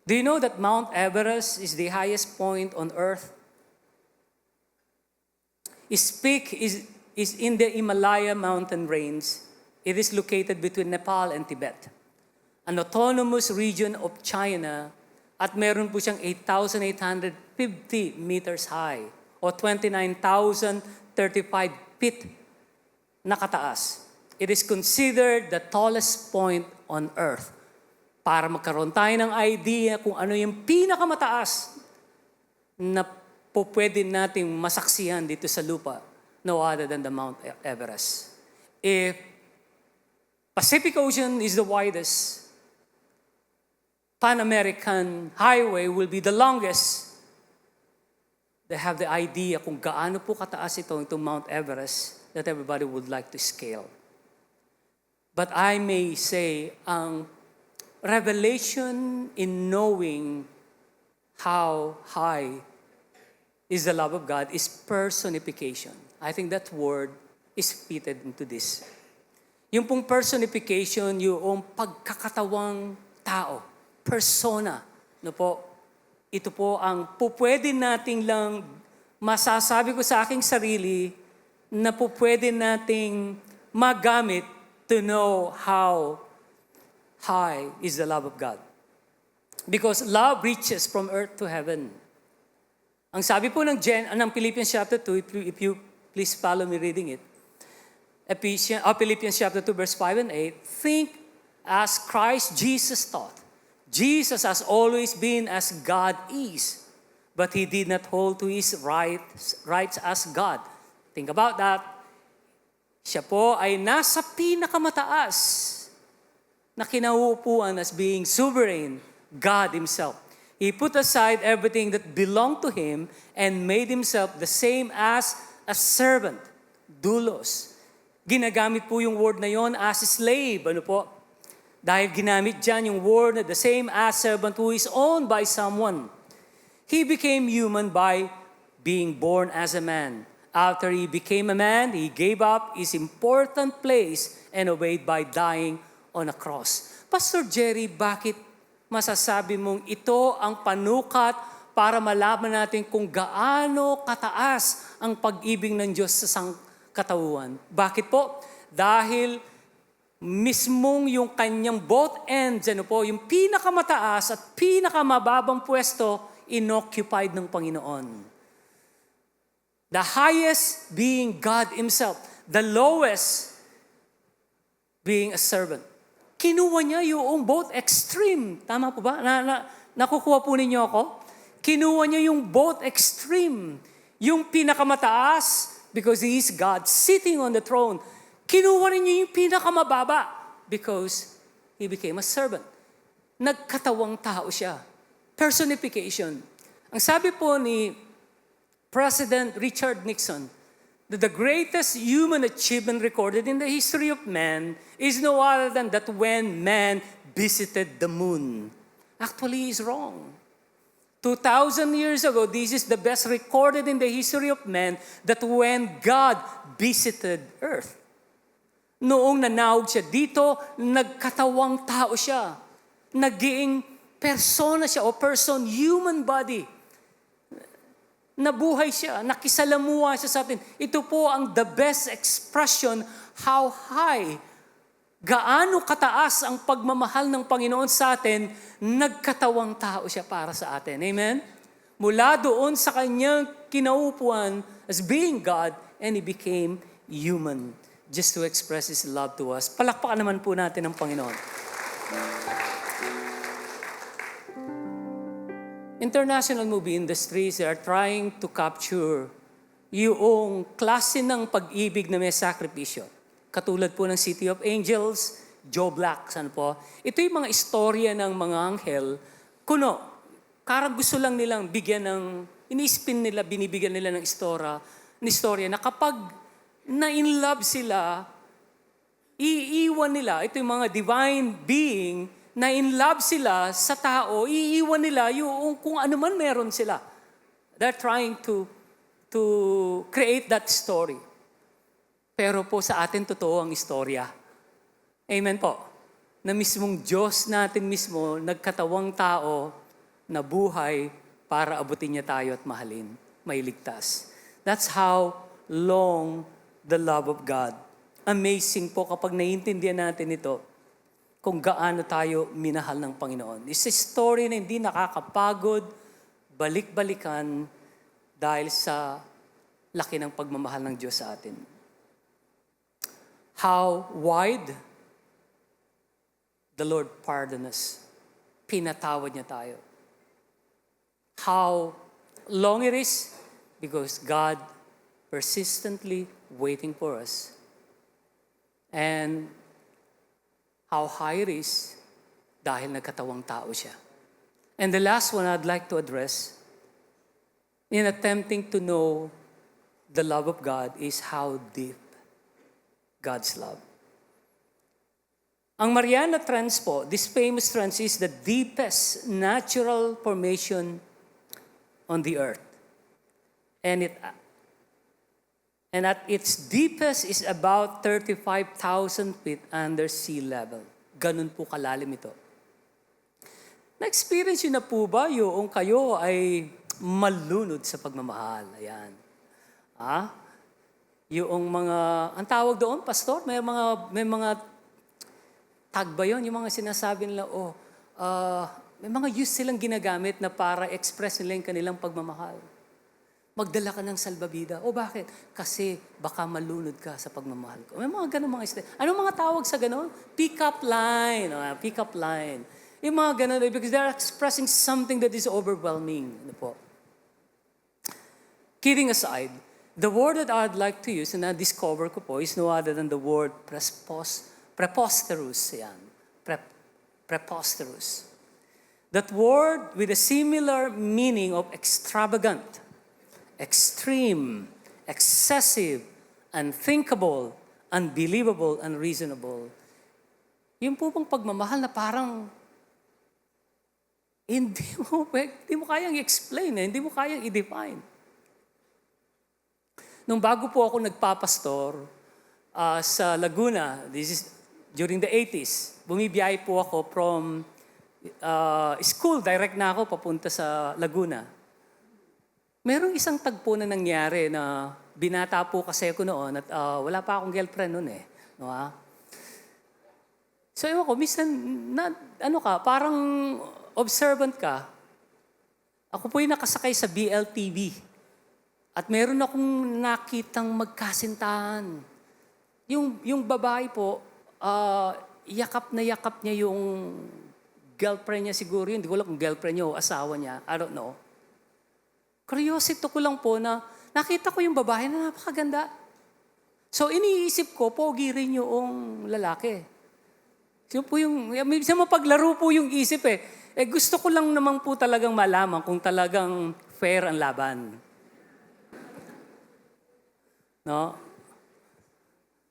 S1: Do you know that Mount Everest is the highest point on earth? Its peak is in the Himalaya mountain range. It is located between Nepal and Tibet, an autonomous region of China, at meron po siyang 8,850 meters high o 29,035 feet na kataas. It is considered the tallest point on earth. Para magkaroon tayo ng idea kung ano yung pinakamataas na po pwede nating masaksihan dito sa lupa, no other than the Mount Everest. If Pacific Ocean is the widest, Pan-American Highway will be the longest. They have the idea kung gaano po kataas itong Mount Everest that everybody would like to scale. But I may say, ang revelation in knowing how high is the love of God is personification. I think that word is fitted into this. Yung pong personification, yung pagkakatawang tao, persona, ito po ang pupwede nating lang masasabi ko sa aking sarili na pupwede nating magamit to know how high is the love of God. Because love reaches from earth to heaven. Ang sabi po ng Philippians chapter 2, if you please follow me reading it, Philippians chapter 2, verse 5 and 8, think as Christ Jesus taught. Jesus has always been as God is, but He did not hold to His rights as God. Think about that. Siya po ay nasa pinakamataas na kinauupuan as being sovereign, God Himself. He put aside everything that belonged to Him and made Himself the same as a servant, doulos. Ginagamit po yung word na yon as slave. Dahil ginamit dyan yung word na the same as servant who is owned by someone. He became human by being born as a man. After He became a man, He gave up His important place and obeyed by dying on a cross. Pastor Jerry, bakit masasabi mong ito ang panukat para malaman natin kung gaano kataas ang pag-ibig ng Diyos sa sangkatauhan? Bakit po? Dahil mismong yung kanyang both ends, yung pinakamataas at pinakamababang pwesto, inoccupied ng Panginoon. The highest being God Himself, the lowest being a servant. Kinuha niya yung both extreme. Tama po ba? Nakukuha po ninyo ako? Kinuha niya yung both extreme. Yung pinakamataas, because He is God sitting on the throne. Kinuha rin niya yung pinakamababa because He became a servant. Nagkatawang tao siya. Personification. Ang sabi po ni President Richard Nixon, that the greatest human achievement recorded in the history of man is no other than that when man visited the moon. Actually, he's wrong. 2,000 years ago, this is the best recorded in the history of man, that when God visited earth. Noong nanawag siya dito, nagkatawang tao siya. Naging persona siya o person, human body. Nabuhay siya, nakisalamuha siya sa atin. Ito po ang the best expression how high, gaano kataas ang pagmamahal ng Panginoon sa atin, nagkatawang tao siya para sa atin. Amen? Mula doon sa kanyang kinaupuan as being God, and He became human just to express His love to us. Palakpakan naman po natin ang Panginoon. international movie industries, they are trying to capture yung klase ng pag-ibig na may sakripisyo. Katulad po ng City of Angels, Joe Black, saan po. Ito yung mga istorya ng mga anghel. Kuno, karang gusto lang nilang bigyan ng, ini-spin nila, binibigyan nila ng istorya na kapag na-in love sila, iiwan nila, ito yung mga divine being, na in love sila sa tao, iiwan nila yung kung ano man meron sila. They're trying to create that story. Pero po sa atin, totoo ang istorya. Amen po. Na mismong Diyos natin mismo, nagkatawang tao na buhay para abutin niya tayo at mahalin, mailigtas. That's how long the love of God. Amazing po kapag naiintindihan natin ito, kung gaano tayo minahal ng Panginoon. It's a story na hindi nakakapagod, balik-balikan, dahil sa laki ng pagmamahal ng Diyos sa atin. How wide the Lord pardoned us. Pinatawad niya tayo. How long it is, because God persistently waiting for us. And how high it is, dahil nagkatawang tao siya. And the last one I'd like to address, in attempting to know the love of God, is how deep God's love. Ang Mariana Trench po, this famous trench is the deepest natural formation on the earth. And at its deepest is about 35,000 feet under sea level. Ganun po kalalim ito. Na-experience yun na po ba yung kayo ay malunod sa pagmamahal? Ayan. Yung mga, ang tawag doon, pastor, may mga tag ba yun? Yung mga sinasabi nila, may mga use silang ginagamit na para express nila yung kanilang pagmamahal. Magdala ka ng salbabida. O bakit? Kasi baka malunod ka sa pagmamahal ko. May mga ganun mga istorya. Anong mga tawag sa ganun? Pick-up line. Pick-up line. Yung mga ganun, because they're expressing something that is overwhelming. Ano po? Kidding aside, the word that I'd like to use, and na-discover ko po, is no other than the word preposterous. Yan. Preposterous. That word with a similar meaning of extravagant, extreme, excessive, unthinkable, unbelievable, unreasonable. Yung po bang pagmamahal na parang hindi mo kayang i-explain, hindi mo kayang i-define. Nung bago po ako nagpapastor sa Laguna, this is during the 80s, bumibiyahe po ako from school, direct na ako papunta sa Laguna. Merong isang tagpo na nangyari na binata po kasi ako noon at wala pa akong girlfriend noon eh. No, So ewan ko, minsan, parang observant ka. Ako po yung nakasakay sa BLTV. At meron akong nakitang magkasintahan. Yung babae po, yakap niya yung girlfriend niya siguro. Hindi ko alam kung girlfriend niya o asawa niya. I don't know. Curiosity ko lang po na nakita ko yung babae na napakaganda. So iniisip ko, pogi rin yung lalaki. So po minsan mapaglaro po yung isip eh. Gusto ko lang naman po talagang malaman kung talagang fair ang laban. No?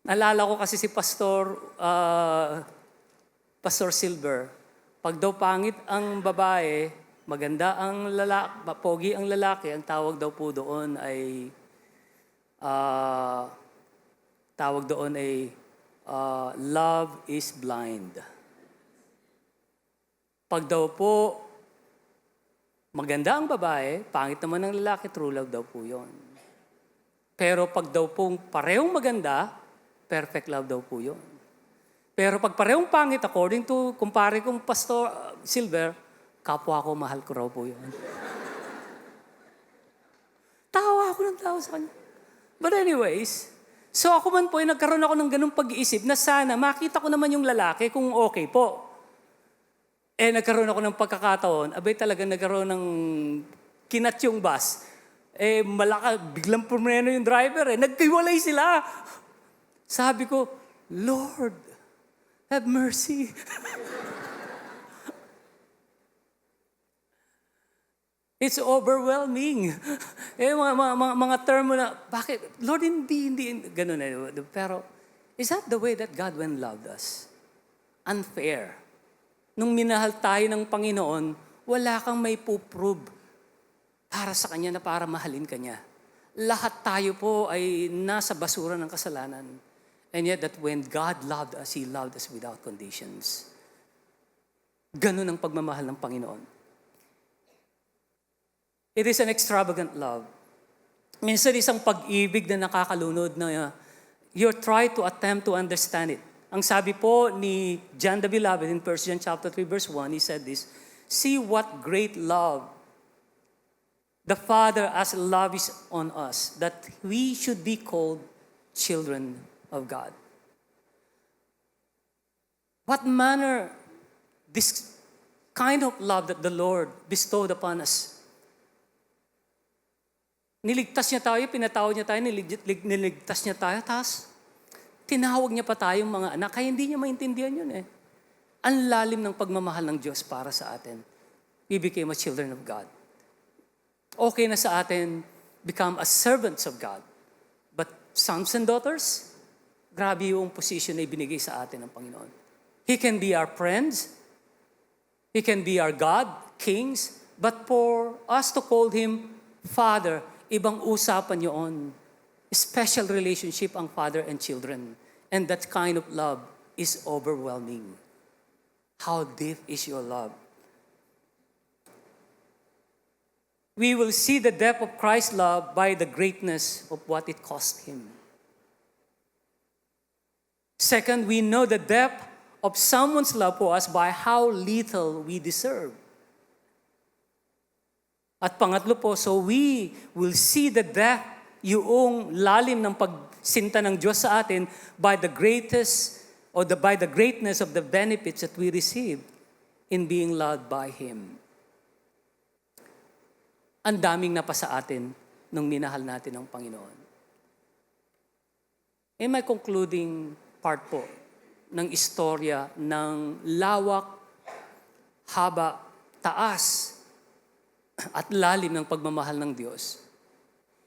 S1: Naalala ko kasi si Pastor Silver. Pag daw pangit ang babae, maganda ang lalaki, pogi ang lalaki, ang tawag daw po doon ay love is blind. Pag daw po maganda ang babae, pangit naman ang lalaki, true love daw po yun. Pero pag daw pong parehong maganda, perfect love daw po yun. Pero pag parehong pangit, according to kumpare kong Pastor Silver, kapwa ko, mahal ko raw po yun. Tawa ako ng tawa sa kanya. But anyways, so ako man po ay nagkaroon ako ng ganung pag-iisip na sana makita ko naman yung lalaki kung okay po. Nagkaroon ako ng pagkakataon, abay talaga nagkaroon ng kinat yung bus. Biglang pumreno yung driver nagkiwalay sila. Sabi ko, Lord, have mercy. It's overwhelming. Mga term mo na, bakit? Lord, hindi, ganun Pero, is that the way that God when loved us? Unfair. Nung minahal tayo ng Panginoon, wala kang may puprove para sa Kanya na para mahalin Kanya. Lahat tayo po ay nasa basura ng kasalanan. And yet that when God loved us, He loved us without conditions. Ganun ang pagmamahal ng Panginoon. It is an extravagant love. Minsan isang pag-ibig na nakakalunod na you're trying to attempt to understand it. Ang sabi po ni John the Beloved in 1 John chapter 3 verse 1, he said this, see what great love the Father has lavished on us, that we should be called children of God. What manner this kind of love that the Lord bestowed upon us. Niligtas niya tayo, pinatawad niya tayo, niligtas niya tayo, tapos tinawag niya pa tayong mga anak, kaya hindi niya maintindihan yun Ang lalim ng pagmamahal ng Diyos para sa atin. We became a children of God. Okay na sa atin, become as servants of God. But sons and daughters, grabe yung position na ibinigay sa atin ng Panginoon. He can be our friends. He can be our God, kings. But for us to call Him Father, ibang usapan yun. Special relationship ang father and children. And that kind of love is overwhelming. How deep is your love? We will see the depth of Christ's love by the greatness of what it cost Him. Second, we know the depth of someone's love for us by how little we deserve. At pangatlo po, so we will see the depth, yung lalim ng pagsinta ng Diyos sa atin by the greatness by the greatness of the benefits that we receive in being loved by Him. Ang daming napasa atin nung minahal natin ang Panginoon. In my concluding part po ng istorya ng lawak, haba, taas, at lalim ng pagmamahal ng Diyos,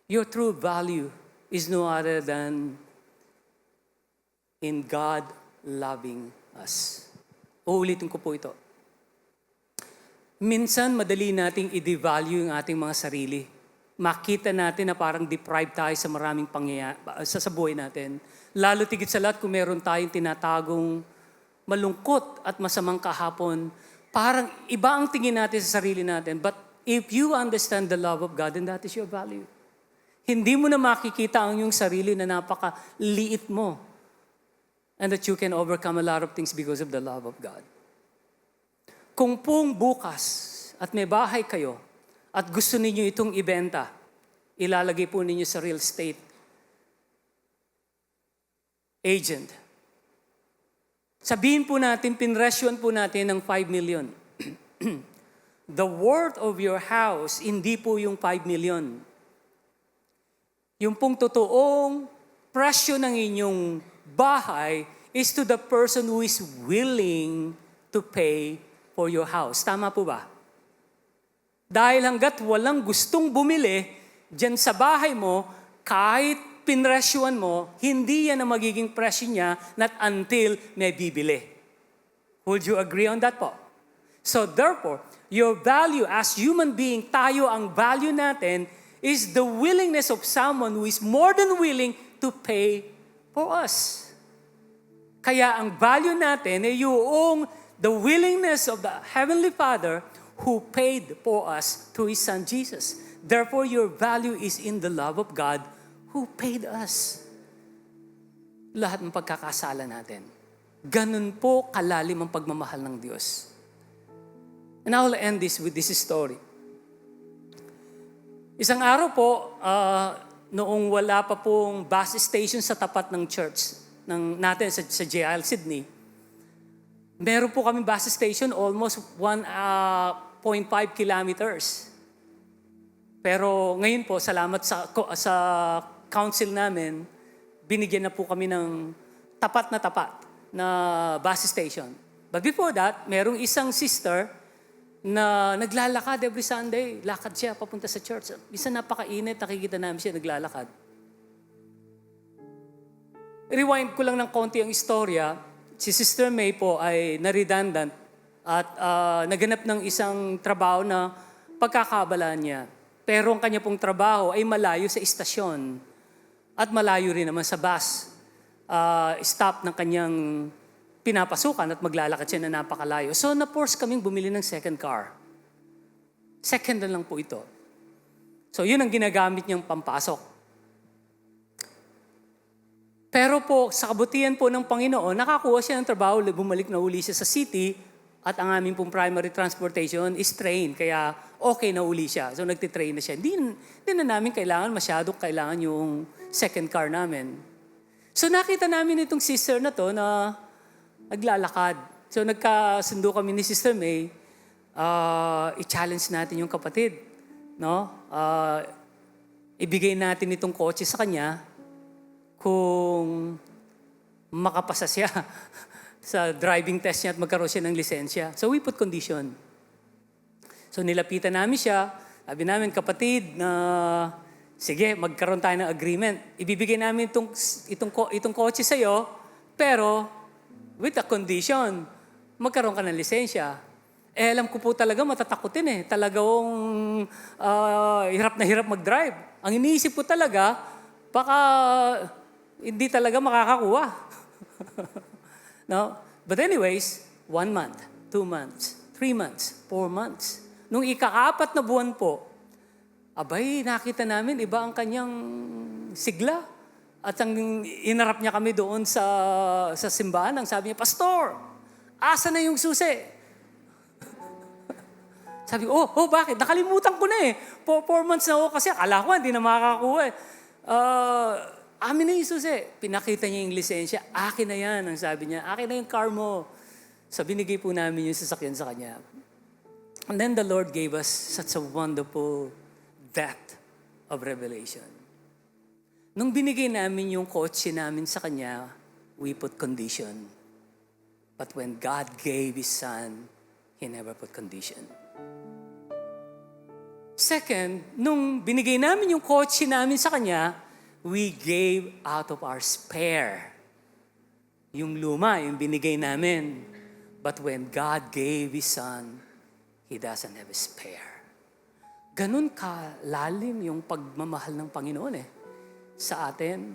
S1: your true value is no other than in God loving us. Uulitin ko po ito. Minsan, madali nating i-devalue yung ating mga sarili. Makita natin na parang deprived tayo sa maraming pangyayari sa buhay natin. Lalo tigit sa lahat kung meron tayong tinatagong malungkot at masamang kahapon, parang iba ang tingin natin sa sarili natin. But if you understand the love of God, then that is your value. Hindi mo na makikita ang iyong sarili na napakaliit mo. And that you can overcome a lot of things because of the love of God. Kung pong bukas at may bahay kayo at gusto ninyo itong ibenta, ilalagay po ninyo sa real estate agent. Sabihin po natin, pinresyon po natin ng 5 million. The worth of your house, hindi po yung 5 million. Yung pong totoong presyo ng inyong bahay is to the person who is willing to pay for your house. Tama po ba? Dahil hanggat walang gustong bumili dyan sa bahay mo, kahit pinresyuan mo, hindi yan ang magiging presyo niya not until may bibili. Would you agree on that po? So therefore, your value as human being, tayo ang value natin is the willingness of someone who is more than willing to pay for us. Kaya ang value natin ay yung the willingness of the Heavenly Father who paid for us through His Son Jesus. Therefore, your value is in the love of God who paid us. Lahat ng pagkakasala natin. Ganun po kalalim ang pagmamahal ng Diyos. And I will end this with this story. Isang araw po, noong wala pa pong bus station sa tapat ng church natin sa JL Sydney, Meron po kami bus station almost 1.5 kilometers. Pero ngayon po, salamat sa council namin, binigyan na po kami ng tapat na bus station. But before that, merong isang sister na naglalakad every Sunday. Lakad siya papunta sa church. Isa napakainit, nakikita namin siya naglalakad. Rewind ko lang ng konti ang istorya. Si Sister May po ay na-redundant at naganap ng isang trabaho na pagkakabalaan niya. Pero ang kanya pong trabaho ay malayo sa istasyon at malayo rin naman sa bus stop ng kanyang pinapasukan at maglalakad siya na napakalayo. So na-force kaming bumili ng second car. Second na lang po ito. So yun ang ginagamit niyang pampasok. Pero po, sa kabutihan po ng Panginoon, nakakuha siya ng trabaho, bumalik na uli siya sa city, at ang aming pong primary transportation is train, kaya okay na uli siya. So nagtitrain na siya. Hindi na namin masyadong kailangan yung second car namin. So nakita namin itong sister na to na naglalakad. So nagkasundo kami ni Sister May, i-challenge natin yung kapatid. No? Ibigay natin itong kotse sa kanya, kung makapasa siya sa driving test niya at magkaroon siya ng lisensya. So we put condition. So nilapitan namin siya. Sabi namin, kapatid, sige, magkaroon tayo ng agreement. Ibibigay namin itong kotse sa'yo, pero with a condition, magkaroon ka ng lisensya. Alam ko po talaga matatakutin Talagang hirap na hirap mag-drive. Ang iniisip ko talaga, baka hindi talaga makakakuha. No? But anyways, 1 month, 2 months, 3 months, 4 months. Nung ika-4 na buwan po, abay, nakita namin, iba ang kanyang sigla. At ang inarap niya kami doon sa simbahan, ang sabi niya, Pastor, asa na yung susi? Sabi ko, bakit? Nakalimutan ko na 4 months na ako kasi akala ko hindi na makakakuha amin na yung susi. Pinakita niya yung lisensya. Akin na yan, ang sabi niya. Akin na yung car mo. So binigay po namin yung sasakyan sa kanya. And then the Lord gave us such a wonderful depth of revelation. Nung binigay namin yung kotse namin sa kanya, we put condition. But when God gave His Son, He never put condition. Second, nung binigay namin yung kotse namin sa kanya, we gave out of our spare. Yung luma, yung binigay namin. But when God gave His Son, He doesn't have a spare. Ganun kalalim yung pagmamahal ng Panginoon sa atin.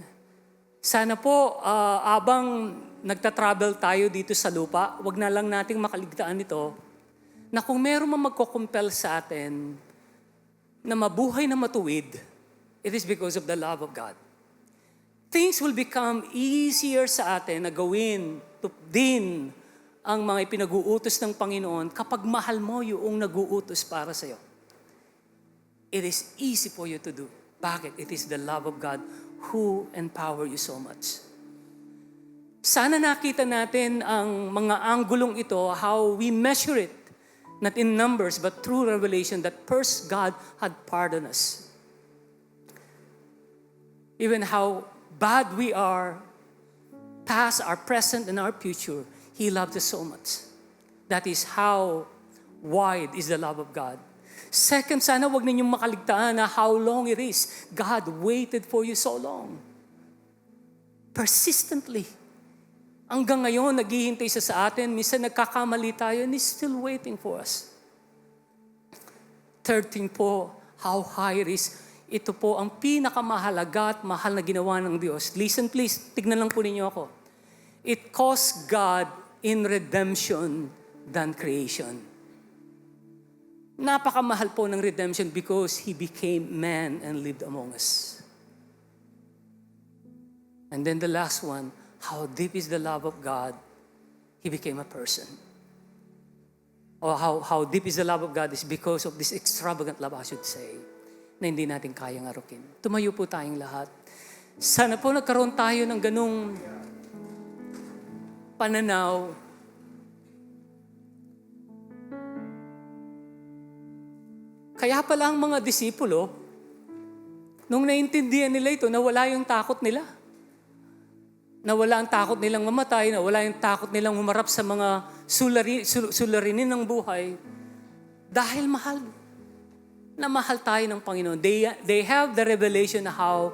S1: Sana po, abang nagtatravel tayo dito sa lupa, wag na lang nating makaligtaan nito, na kung meron man magko-compel sa atin na mabuhay na matuwid, it is because of the love of God. Things will become easier sa atin na gawin din ang mga ipinag-uutos ng Panginoon kapag mahal mo yung nag-uutos para sa'yo. It is easy for you to do. Bakit? It is the love of God who empower you so much. Sana nakita natin ang mga anggulong ito, how we measure it, not in numbers, but through revelation that first God had pardoned us. Even how bad we are, past, our present, and our future, He loved us so much. That is how wide is the love of God. Second, sana wag ninyong makaligtaan na how long it is. God waited for you so long. Persistently. Hanggang ngayon, naghihintay siya sa atin. Minsan nagkakamali tayo and He's still waiting for us. Third thing po, how high it is. Ito po ang pinakamahalaga at mahal na ginawa ng Diyos. Listen please, tignan lang po ninyo ako. It cost God in redemption than creation. Napakamahal po ng redemption because He became man and lived among us. And then the last one, how deep is the love of God? He became a person. Or how deep is the love of God is because of this extravagant love, I should say, na hindi natin kayang arukin. Tumayo po tayong lahat. Sana po nagkaroon tayo ng ganung pananaw Kaya pala ang mga disipulo, nung naintindihan nila ito, nawala yung takot nila. Nawala ang takot nilang mamatay, nawala yung takot nilang humarap sa mga suliranin ng buhay. Dahil mahal tayo ng Panginoon. They have the revelation how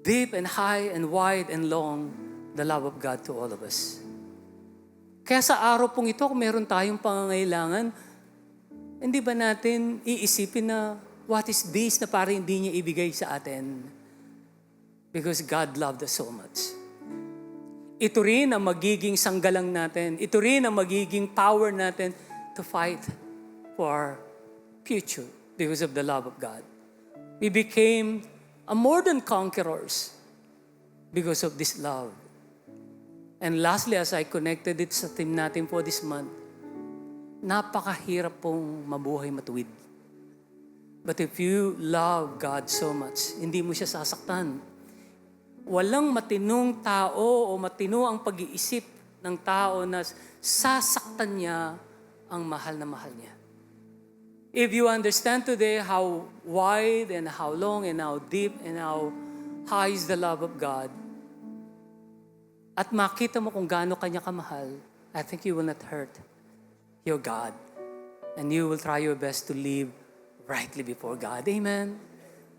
S1: deep and high and wide and long the love of God to all of us. Kaya sa araw pong ito, kung meron tayong pangangailangan, hindi ba natin iisipin na what is this na parang hindi niya ibigay sa atin? Because God loved us so much. Ito rin ang magiging sanggalang natin. Ito rin ang magiging power natin to fight for our future because of the love of God. We became more than conquerors because of this love. And lastly, as I connected it sa team natin for this month, napakahirap pong mabuhay matuwid. But if you love God so much, hindi mo siya sasaktan. Walang matinong tao o matino ang pag-iisip ng tao na sasaktan niya ang mahal na mahal niya. If you understand today how wide and how long and how deep and how high is the love of God, at makita mo kung gaano kanya kamahal, I think you will not hurt your God. And you will try your best to live rightly before God. Amen?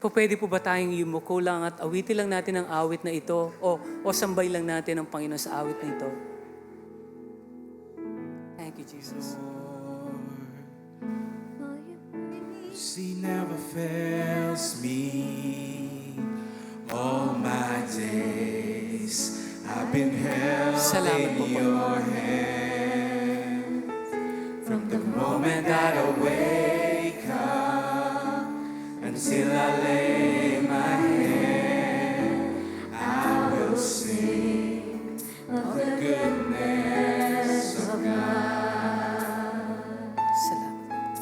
S1: Pwede po ba tayong yumuko lang at awitin lang natin ang awit na ito o sambay lang natin ang Panginoon sa awit na ito? Thank you, Jesus.
S2: She never fails me all my days. I've been held
S1: Salamat po
S2: in
S1: po.
S2: your hand from the moment that I wake up until I lay my head. I will sing of the goodness of God.
S1: Salamat.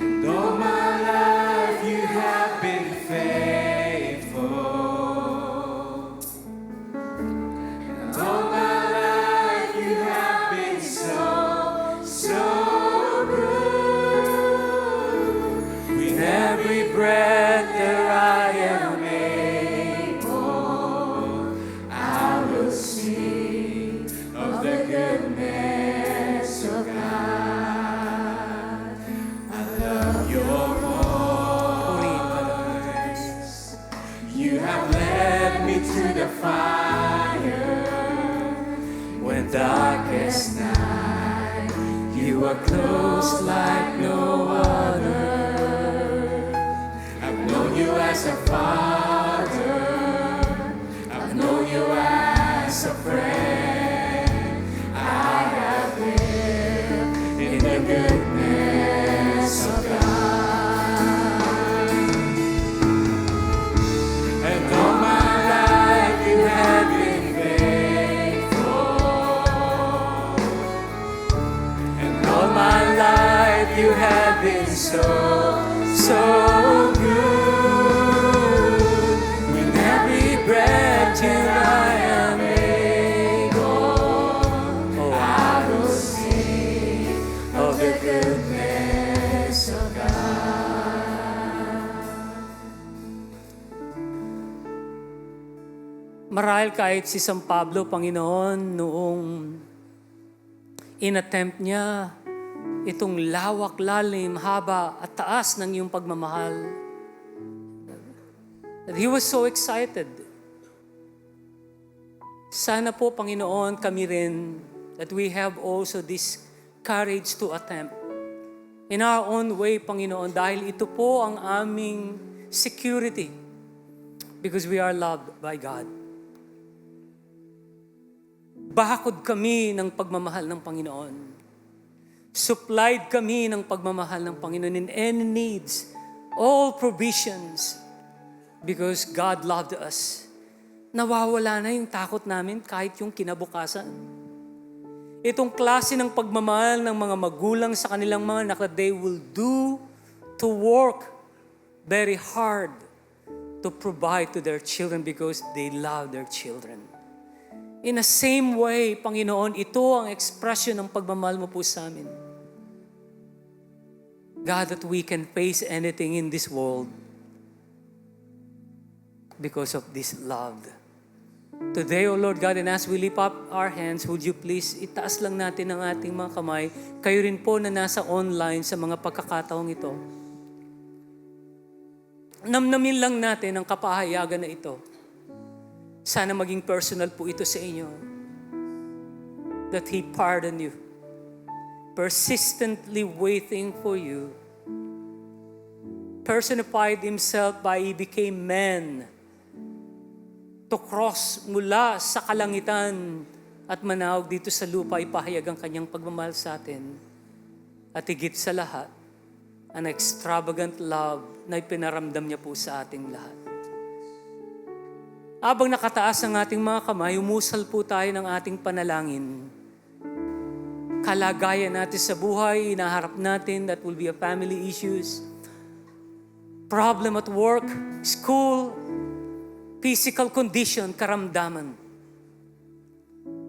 S2: And all my life you have been faithful. And all my life you have been so, so good. With every breath that I am able, I will sing of the goodness of God. I love your
S1: Purihin ka daw.
S2: voice. You have led me to the fire. When darkest night, you are close like no other. I've known you as a father. I've known you as a friend. I have lived in the goodness of God. And all my life you have been faithful. And all my life you have been so, so good. With every breath till I am able, I will sing of the goodness of God.
S1: Marahil kahit si San Pablo, Panginoon, noong inattempt niya itong lawak, lalim, haba at taas ng iyong pagmamahal. That he was so excited. Sana po, Panginoon, kami rin, that we have also this courage to attempt in our own way, Panginoon, dahil ito po ang aming security because we are loved by God. Bakod kami ng pagmamahal ng Panginoon. Supplied kami ng pagmamahal ng Panginoon in any needs, all provisions, because God loved us. Nawawala na yung takot namin kahit yung kinabukasan. Itong klase ng pagmamahal ng mga magulang sa kanilang mga anak, that they will do to work very hard to provide to their children because they love their children. In the same way, Panginoon, ito ang expression ng pagmamahal mo po sa amin. God, that we can face anything in this world because of this love. Today, O Lord God, and as we lift up our hands, would you please itaas lang natin ang ating mga kamay. Kayo rin po na nasa online sa mga pagkakataong ito. Namnamin lang natin ang kapahayagan na ito. Sana maging personal po ito sa inyo. That He pardon you. Persistently waiting for you. Personified Himself by He became man to cross mula sa kalangitan at manawag dito sa lupa, ipahayag ang kanyang pagmamahal sa atin. At higit sa lahat, an extravagant love na ipinaramdam niya po sa ating lahat. Habang nakataas ang ating mga kamay, umusal po tayo ng ating panalangin. Kalagayan natin sa buhay, inaharap natin, that will be a family issues, problem at work, school, physical condition, karamdaman.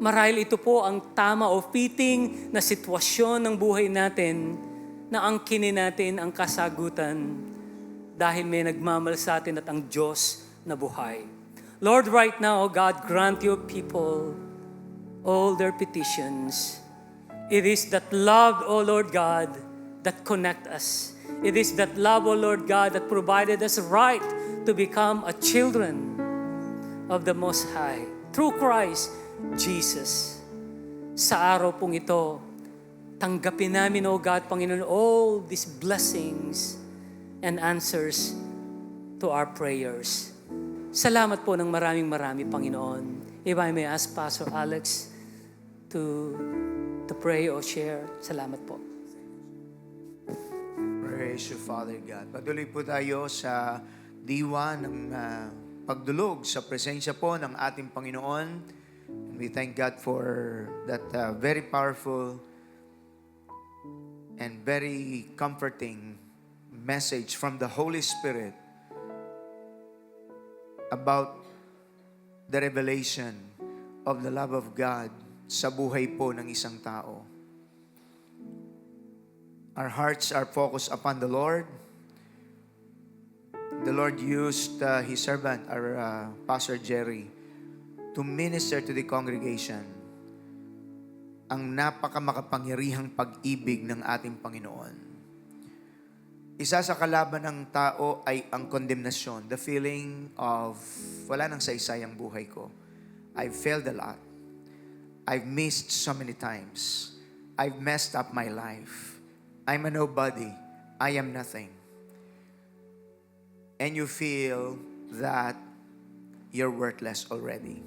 S1: Marahil ito po ang tama o fitting na sitwasyon ng buhay natin na angkinin natin ang kasagutan dahil may nagmamahal sa atin at ang Diyos na buhay. Lord, right now, God, grant your people all their petitions. It is that love, O Lord God, that connect us. It is that love, O Lord God, that provided us right to become a children of the Most High. Through Christ Jesus. Sa araw pong ito, tanggapin namin, O God, Panginoon, all these blessings and answers to our prayers. Salamat po ng maraming, Panginoon. If I may ask Pastor Alex to pray or share. Salamat po.
S3: Praise you, Father God. Patuloy po tayo sa diwa ng pagdulog sa presensya po ng ating Panginoon. And we thank God for that very powerful and very comforting message from the Holy Spirit about the revelation of the love of God sa buhay po ng isang tao. Our hearts are focused upon the Lord. The Lord used His servant, our Pastor Jerry, to minister to the congregation ang napakamakapangyarihang pag-ibig ng ating Panginoon. Isa sa kalaban ng tao ay ang condemnation, the feeling of wala nang saysay ang buhay ko. I've failed a lot. I've missed so many times. I've messed up my life. I'm a nobody. I am nothing. And you feel that you're worthless already.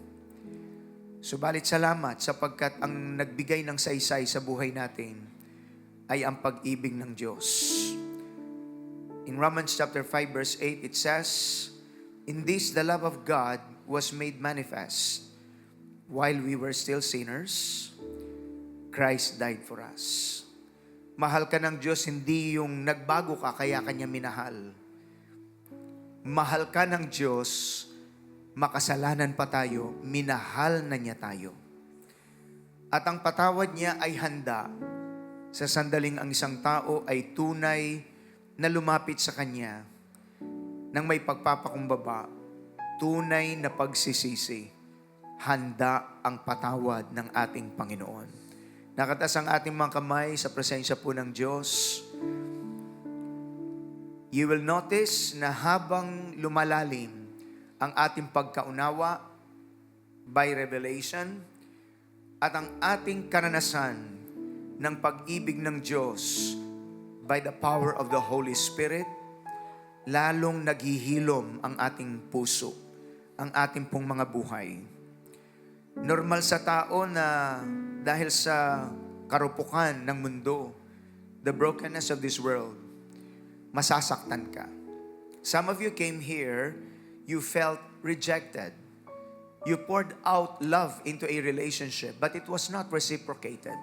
S3: Subalit salamat sapagkat ang nagbigay ng saysay sa buhay natin ay ang pag-ibig ng Diyos. In Romans chapter 5 verse 8 it says, "In this the love of God was made manifest. While we were still sinners, Christ died for us." Mahal ka ng Diyos, hindi yung nagbago ka kaya Kanya minahal. Mahal ka ng Diyos, makasalanan pa tayo, minahal na niya tayo. At ang patawad niya ay handa sa sandaling ang isang tao ay tunay na lumapit sa Kanya nang may pagpapakumbaba, tunay na pagsisisi, handa ang patawad ng ating Panginoon. Nakatas ang ating mga kamay sa presensya po ng Diyos. You will notice na habang lumalalim ang ating pagkaunawa by revelation at ang ating karanasan ng pag-ibig ng Diyos by the power of the Holy Spirit, lalong naghihilom ang ating puso, ang ating pong mga buhay. Normal sa tao na dahil sa karupukan ng mundo, the brokenness of this world, masasaktan ka. Some of you came here, you felt rejected. You poured out love into a relationship, but it was not reciprocated.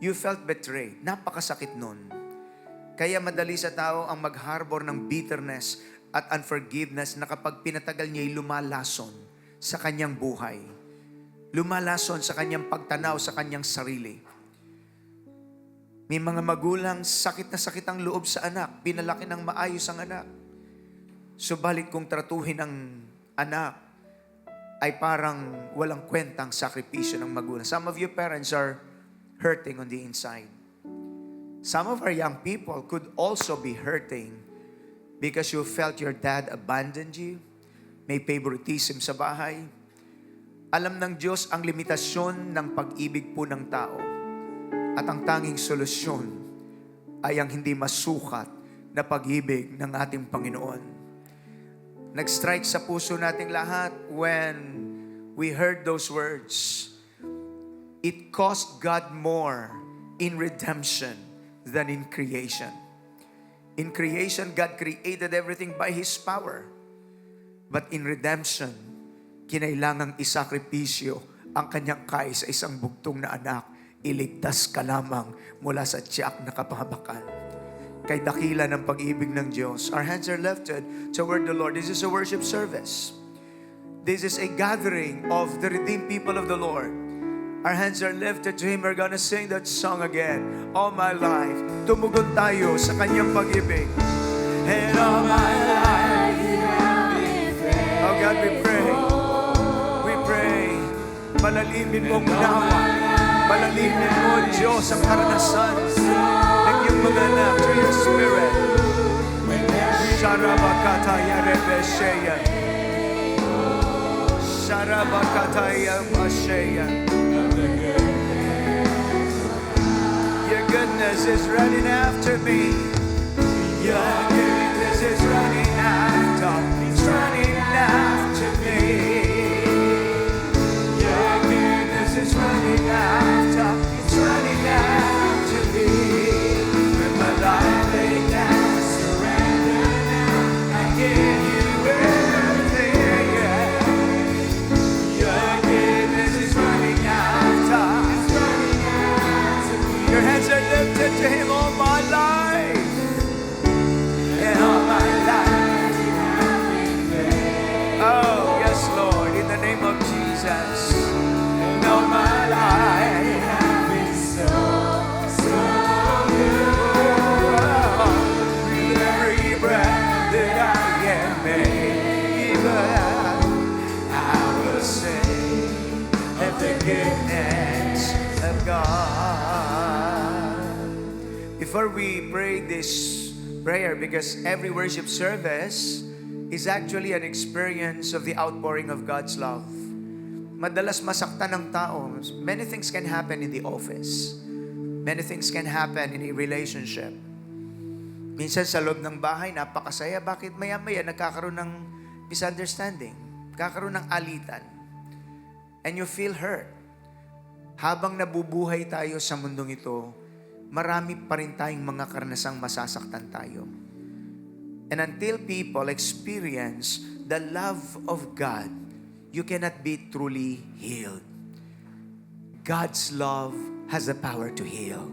S3: You felt betrayed. Napakasakit nun. Kaya madali sa tao ang mag-harbor ng bitterness at unforgiveness na kapag pinatagal niya'y lumalason sa kanyang buhay. Lumalason sa kanyang pagtanaw sa kanyang sarili. May mga magulang sakit na sakit ang loob sa anak, pinalaki ng maayos ang anak. Subalit kung tratuhin ang anak, ay parang walang kwentang sakripisyo ng magulang. Some of you parents are hurting on the inside. Some of our young people could also be hurting because you felt your dad abandoned you. May favoritism sa bahay. Alam ng Diyos ang limitasyon ng pag-ibig po ng tao. At ang tanging solusyon ay ang hindi masukat na pag-ibig ng ating Panginoon. Nag-strike sa puso nating lahat when we heard those words. It cost God more in redemption than in creation. In creation, God created everything by His power. But in redemption, kinailangang isakripisyo ang kanyang kay sa isang bugtong na anak. Iligtas ka lamang mula sa tiyak na kapahamakan. Kay dakila ng pag-ibig ng Diyos. Our hands are lifted toward the Lord. This is a worship service. This is a gathering of the redeemed people of the Lord. Our hands are lifted to Him. We're gonna sing that song again. All my life, tumugon tayo sa kanyang pag-ibig. And all my life, oh God, we pray. We pray. Palalimin mong unawa. Palalimin mo, Diyos, ang karanasan ng iyong mga anak through your Spirit. Sharabakataya rebesheya. Sharabakataya masheya. Your goodness is running after me. Your goodness is running after. It's running after me. Your goodness is running after. It's running after me. With my life laid down, surrender now. I give you everything. Yeah. Your goodness is running after. It's running after me. Your hands are lifted to Him all my life. And all my life you have been there. Oh, yes, Lord, in the name of Jesus. And all my life you have been so, so good. With every breath that I am able, I will sing of the goodness of God. Before we pray this prayer, because every worship service is actually an experience of the outpouring of God's love. Madalas masaktan ng tao. Many things can happen in the office. Many things can happen in a relationship. Minsan sa loob ng bahay, napakasaya. Bakit maya-maya nagkakaroon ng misunderstanding? Nagkakaroon ng alitan. And you feel hurt. Habang nabubuhay tayo sa mundong ito, marami pa rin tayong mga karanasang masasaktan tayo. And until people experience the love of God, you cannot be truly healed. God's love has the power to heal.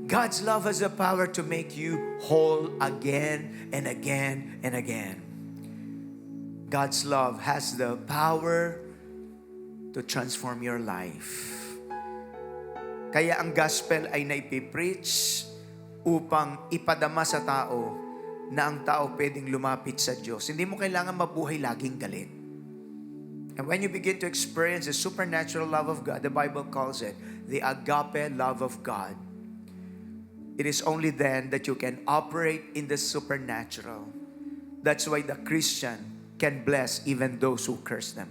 S3: God's love has the power to make you whole again and again and again. God's love has the power to transform your life. Kaya ang gospel ay naipipreach upang ipadama sa tao na ang tao pwedeng lumapit sa Diyos. Hindi mo kailangan mabuhay laging galit. And when you begin to experience the supernatural love of God, the Bible calls it the agape love of God. It is only then that you can operate in the supernatural. That's why the Christian can bless even those who curse them.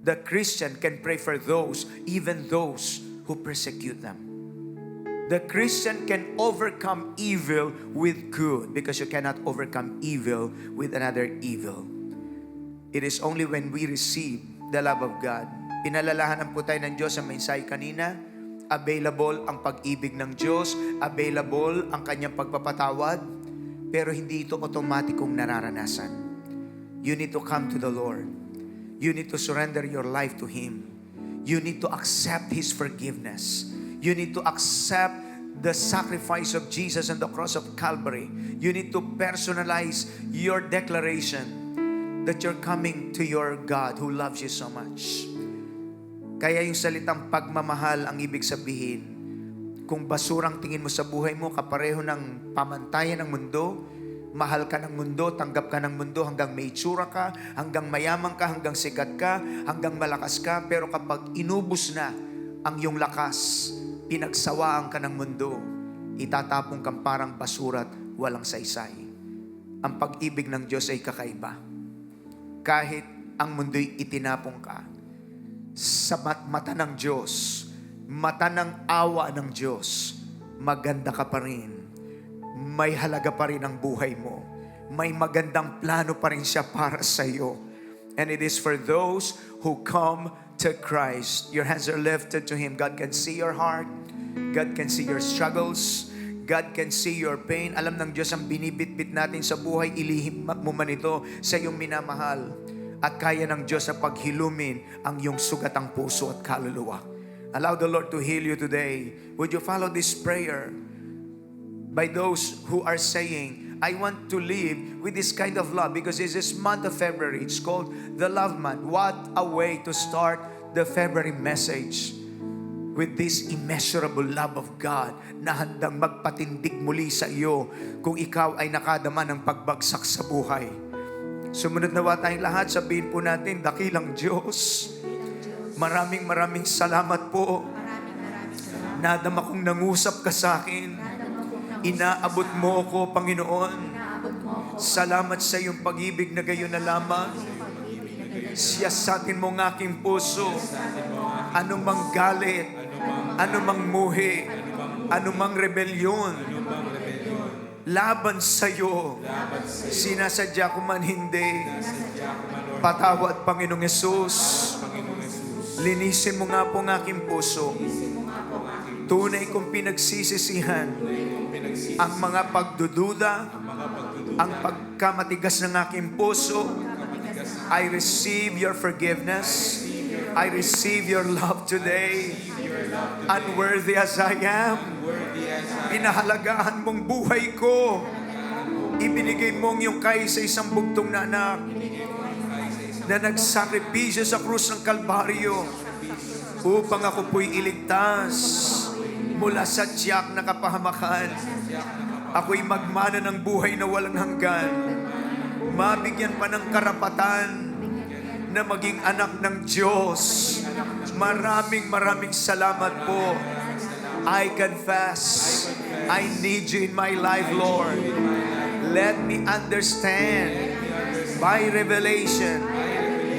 S3: The Christian can pray for those, even those who persecute them. The Christian can overcome evil with good because you cannot overcome evil with another evil. It is only when we receive the love of God. Pinalalahanan po tayo ng Diyos sa mensahe kanina. Available ang pag-ibig ng Diyos. Available ang kanyang pagpapatawad. Pero hindi ito otomatikong nararanasan. You need to come to the Lord. You need to surrender your life to Him. You need to accept His forgiveness. You need to accept the sacrifice of Jesus on the cross of Calvary. You need to personalize your declaration that you're coming to your God who loves you so much. Kaya yung salitang pagmamahal ang ibig sabihin, kung basurang tingin mo sa buhay mo, kapareho ng pamantayan ng mundo, mahal ka ng mundo, tanggap ka ng mundo hanggang may itsura ka, hanggang mayaman ka, hanggang sikat ka, hanggang malakas ka. Pero kapag inubos na ang iyong lakas, pinagsawaan ka ng mundo, itatapong kang parang basura at walang saysay. Ang pag-ibig ng Diyos ay kakaiba. Kahit ang mundo'y itinapong ka, sa mata ng Diyos, mata ng awa ng Diyos, maganda ka pa rin. May halaga pa rin ang buhay mo. May magandang plano pa rin siya para sa iyo. And it is for those who come to Christ. Your hands are lifted to Him. God can see your heart. God can see your struggles. God can see your pain. Alam ng Diyos ang binibitbit natin sa buhay. Ilihim mo man ito sa iyong minamahal. At kaya ng Diyos na paghilumin ang iyong sugatang puso at kaluluwa. Allow the Lord to heal you today. Would you follow this prayer? By those who are saying, I want to live with this kind of love because this is month of February. It's called the Love Month. What a way to start the February message with this immeasurable love of God na handang magpatindig muli sa iyo kung ikaw ay nakadama ng pagbagsak sa buhay. Sumunod nawa tayong lahat, sabihin po natin, dakilang Diyos, maraming salamat po. Nadama kong nangusap ka sa akin. Inaabot mo ko, Panginoon. Salamat sa iyong pag-ibig na gayon na lamang. Siyasatin mo ng aking puso. Anumang galit, anumang muhi, anumang rebelyon, laban sa iyo. Sinasadya ko man hindi. Patawad, Panginoong Yesus. Linisin mo nga po ng aking puso. Tunay kong pinagsisisihan ang mga pagdududa, ang pagkamatigas ng aking puso. I receive your forgiveness. I receive your love today. Unworthy as I am, pinahalagahan mong buhay ko. Ibinigay mong yung sa isang bugtong na anak na nagsakripisyo sa krus ng Kalbaryo upang ako po'y iligtas mula sa tiyak na kapahamakan. Ako'y magmana ng buhay na walang hanggan. Mabigyan pa ng karapatan na maging anak ng Diyos. Maraming salamat po. I confess, I need you in my life, Lord. Let me understand by revelation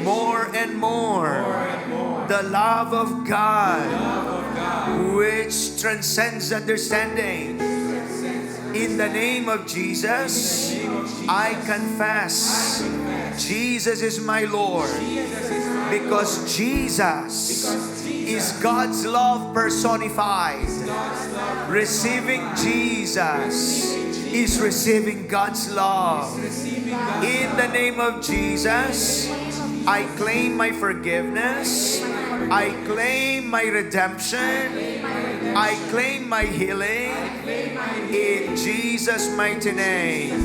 S3: more and more the love of God which transcends understanding. In the name of Jesus, I confess Jesus is my Lord, because Jesus is God's love personified. Receiving Jesus is receiving God's love. In the name of Jesus, I claim my forgiveness. I claim my redemption. I claim my healing. In Jesus' mighty name.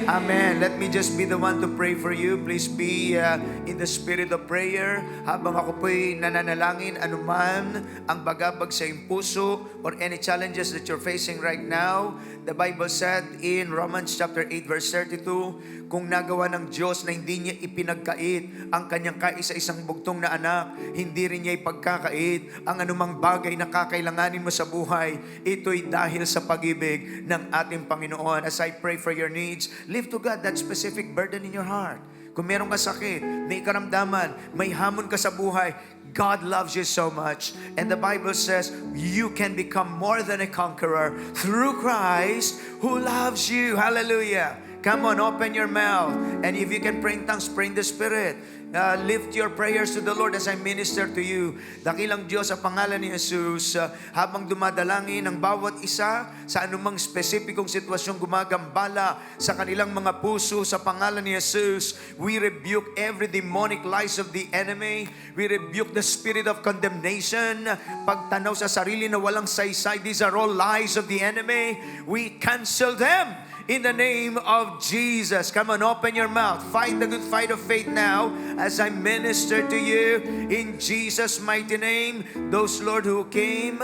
S3: Amen. Let me just be the one to pray for you. Please be in the spirit of prayer. Habang ako po'y nananalangin, anuman ang bagabag sa iyong puso or any challenges that you're facing right now, the Bible said in Romans chapter 8 verse 32, kung nagawa ng Diyos na hindi niya ipinagkait ang kanyang kaisa-isang bugtong na anak, hindi rin niya ipagkakait ang anumang bagay na kakailanganin mo sa buhay. Ito'y dahil sa pag-ibig ng ating Panginoon. As I pray for your needs, lift to God that specific burden in your heart. Kung meron ka sakit, may karamdaman, may hamon ka sa buhay, God loves you so much. And the Bible says, you can become more than a conqueror through Christ who loves you. Hallelujah. Come on, open your mouth. And if you can pray in tongues, pray in the Spirit. Lift your prayers to the Lord as I minister to you. Dakilang Diyos, sa pangalan ni Jesus, habang dumadalangin ang bawat isa sa anumang spesipikong sitwasyong gumagambala sa kanilang mga puso, sa pangalan ni Jesus, we rebuke every demonic lies of the enemy. We rebuke the spirit of condemnation. Pagtanaw sa sarili na walang saysay, these are all lies of the enemy. We cancel them in the name of Jesus. Come on, open your mouth. Fight the good fight of faith now as I minister to you in Jesus' mighty name. Those, Lord, who came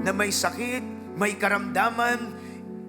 S3: na may sakit, may karamdaman,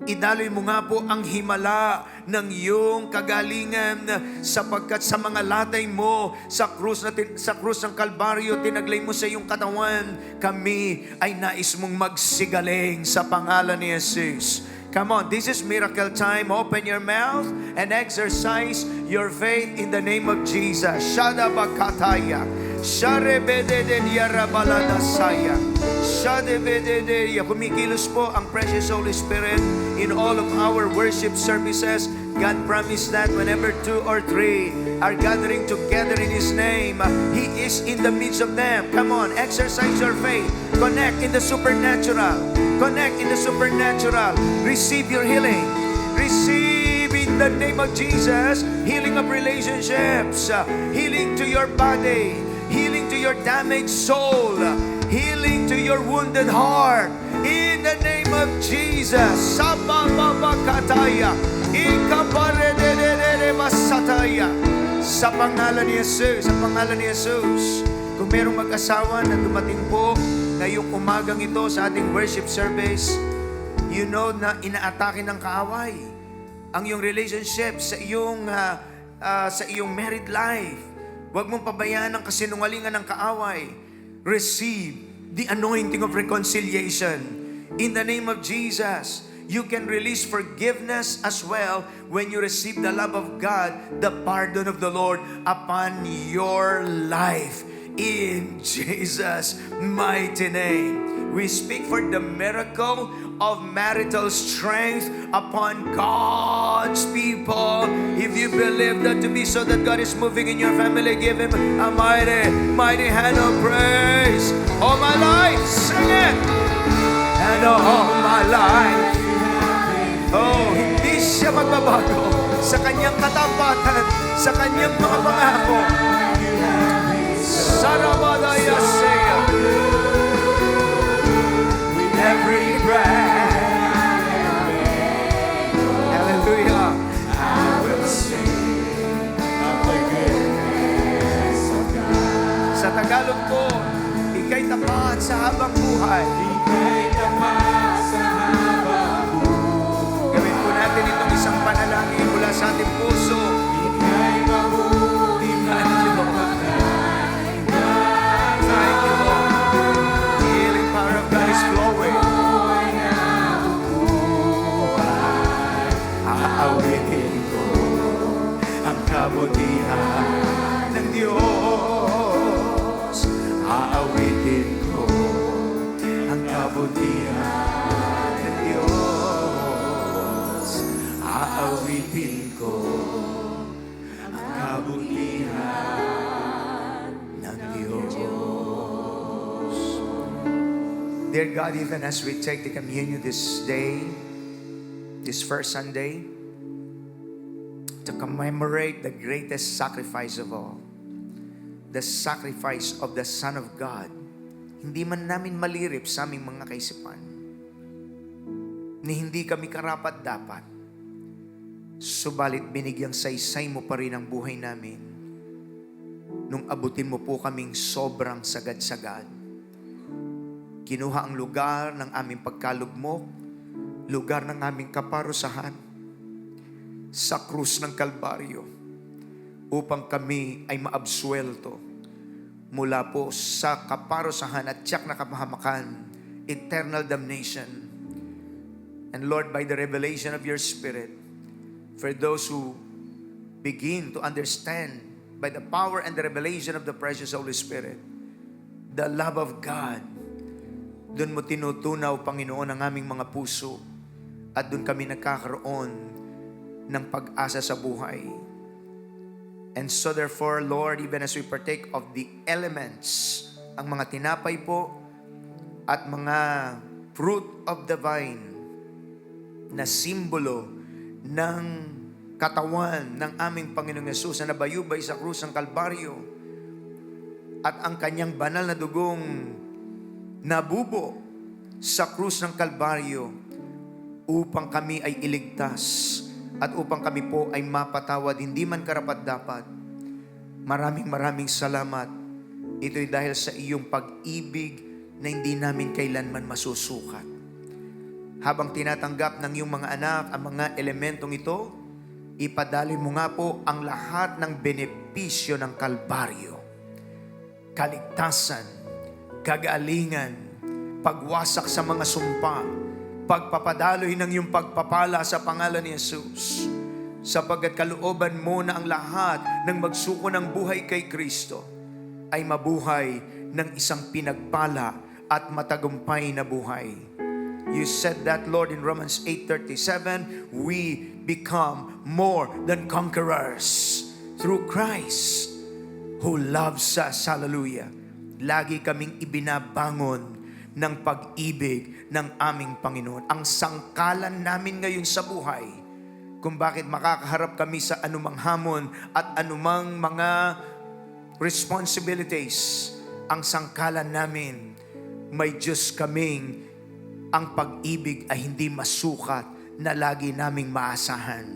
S3: idaloy mo nga po ang himala ng iyong kagalingan, sapagkat sa mga latay mo sa krus ng Kalbaryo, tinaglay mo sa iyong katawan, kami ay nais mong magsigaling sa pangalan ni Jesus. Come on, this is miracle time. Open your mouth and exercise your faith in the name of Jesus. Shadabakataya. Sharebededeyarabaladasaya. Shadebededeya. Kumikilos po ang precious Holy Spirit in all of our worship services. God promised that whenever 2 or 3 are gathering together in His name, He is in the midst of them. Come on, exercise your faith. Connect in the supernatural. Connect in the supernatural. Receive your healing. Receive in the name of Jesus healing of relationships, healing to your body, healing to your damaged soul, healing to your wounded heart. In the name of Jesus. Sabababakataya. Ikaparedededebasataya. Sa pangalan ni Jesus, sa pangalan ni Jesus. Kung merong mag-asawa na dumating po ngayong umagang ito sa ating worship service, you know na inaatake ng kaaway ang iyong relationship sa iyong married life. Huwag mong pabayaan ang kasinungalingan ng kaaway. Receive the anointing of reconciliation. In the name of Jesus, you can release forgiveness as well when you receive the love of God, the pardon of the Lord upon your life. In Jesus' mighty name, we speak for the miracle of marital strength upon God's people. If you believe that to be so, that God is moving in your family, give Him a mighty, mighty hand of praise. All my life, sing it. And all my life, oh, hindi siya magbabago sa kanyang katapatan, sa kanyang mga pangako. Sarabadaya Seya. With every breath, hallelujah, I will sing of the goodness of God. Sa Tagalog po, ika'y tapat sa habang buhay. Ika'y tapat sa habang buhay. Gawin po natin itong isang panalangin mula sa ating puso. Ika'y mabuti man lumabas. Thank you, Lord. The healing power of God is flowing. Aawitin ko ang kabutihan ng Diyos. Aawitin ko ang kabutihan ng Diyos. Aawitin ko ang kabutihan ng Diyos. Dear God, even as we take the communion this day, this first Sunday, to commemorate the greatest sacrifice of all, the sacrifice of the Son of God, hindi man namin malirip sa aming mga kaisipan, ni hindi kami karapat-dapat, subalit binigyang saysay mo pa rin ang buhay namin, nung abutin mo po kaming sobrang sagad-sagad. Kinuha ang lugar ng aming pagkalugmok, lugar ng aming kaparusahan sa krus ng Kalbaryo upang kami ay maabsuelto mula po sa kaparusahan at tiyak na kapahamakan, eternal damnation. And Lord, by the revelation of your Spirit, for those who begin to understand by the power and the revelation of the precious Holy Spirit, the love of God, doon mo tinutunaw, Panginoon, ang aming mga puso at doon kami nagkakaroon ng pag-asa sa buhay. And so therefore, Lord, even as we partake of the elements, ang mga tinapay po at mga fruit of the vine na simbolo ng katawan ng aming Panginoong Yesus na nabayubay sa krus ng Kalbaryo at ang kanyang banal na dugong nabubo sa krus ng Kalbaryo upang kami ay iligtas at upang kami po ay mapatawad, hindi man karapat-dapat. Maraming salamat. Ito'y dahil sa iyong pag-ibig na hindi namin kailanman masusukat. Habang tinatanggap ng iyong mga anak ang mga elementong ito, ipadali mo nga po ang lahat ng benepisyo ng Kalbaryo. Kaligtasan, kagalingan, pagwasak sa mga sumpa, pagpapadaloy ng iyong pagpapala sa pangalan ni Jesus. Sapagkat kalooban mo na ang lahat ng magsuko ng buhay kay Kristo ay mabuhay ng isang pinagpala at matagumpay na buhay. You said that, Lord, in Romans 8:37, we become more than conquerors through Christ who loves us. Hallelujah. Lagi kaming ibinabangon ng pag-ibig ng aming Panginoon. Ang sangkalan namin ngayon sa buhay, kung bakit makakaharap kami sa anumang hamon at anumang mga responsibilities, ang sangkalan namin, may Diyos kaming ang pag-ibig ay hindi masukat na lagi naming maasahan.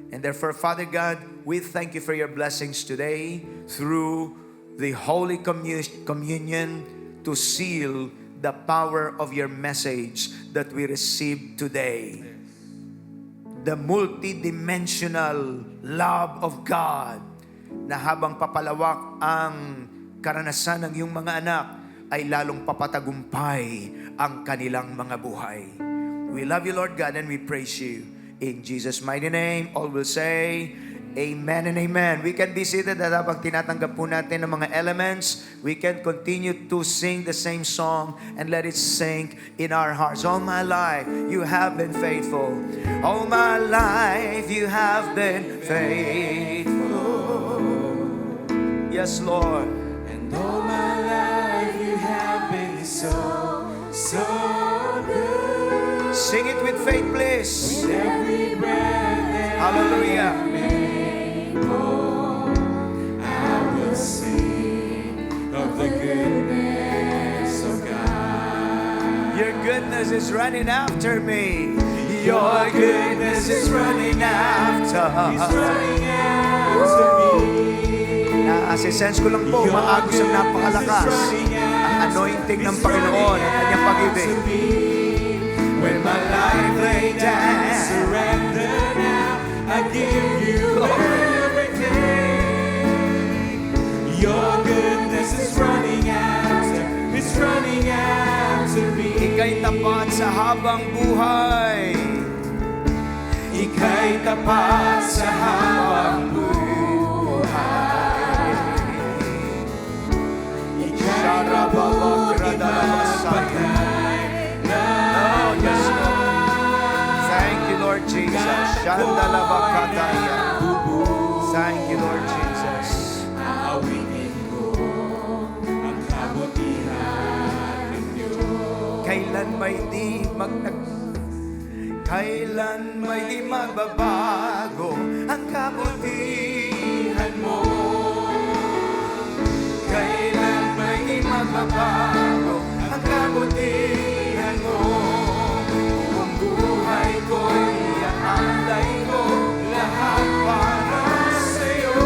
S3: And therefore, Father God, we thank you for your blessings today through the Holy Communion to seal the power of your message that we received today. The multidimensional love of God na habang papalawak ang karanasan ng iyong mga anak ay lalong papatagumpay ang kanilang mga buhay. We love you, Lord God, and we praise you. In Jesus' mighty name, all will say, Amen and amen. We can be seated at habang tinatanggap po natin ng mga elements, we can continue to sing the same song and let it sink in our hearts. All my life, you have been faithful. All my life, you have been faithful. Yes, Lord.
S2: And all my life you have been so good.
S3: Sing it with faith, please.
S2: With every breath that
S3: Hallelujah.
S2: of the goodness of God.
S3: Your goodness is running after me. Your goodness is running after.
S2: He's running after me.
S3: Naasisense ko lang po, maagos ang napakalakas. Ang anointing ng Panginoon, ang kanyang pag-ibig.
S2: When my life laid down, surrender now, I give you everything. Your goodness is running after, it's running after me.
S3: Ika'y tapat sa habang buhay.
S2: Ika'y tapat sa habang buhay. Ika'y mabuti magpatay na
S3: Yes, Lord. Thank you, Lord Jesus. Shandalabakataya. Thank you, Lord Jesus.
S2: Awitin ko ang kabutihan ng Diyos.
S3: Kailan may di magbabago ang kabutihan mo. Kailan may di magbabago ang kabutihan mo. Kung buhay ko'y iaalay ko lahat para sa'yo.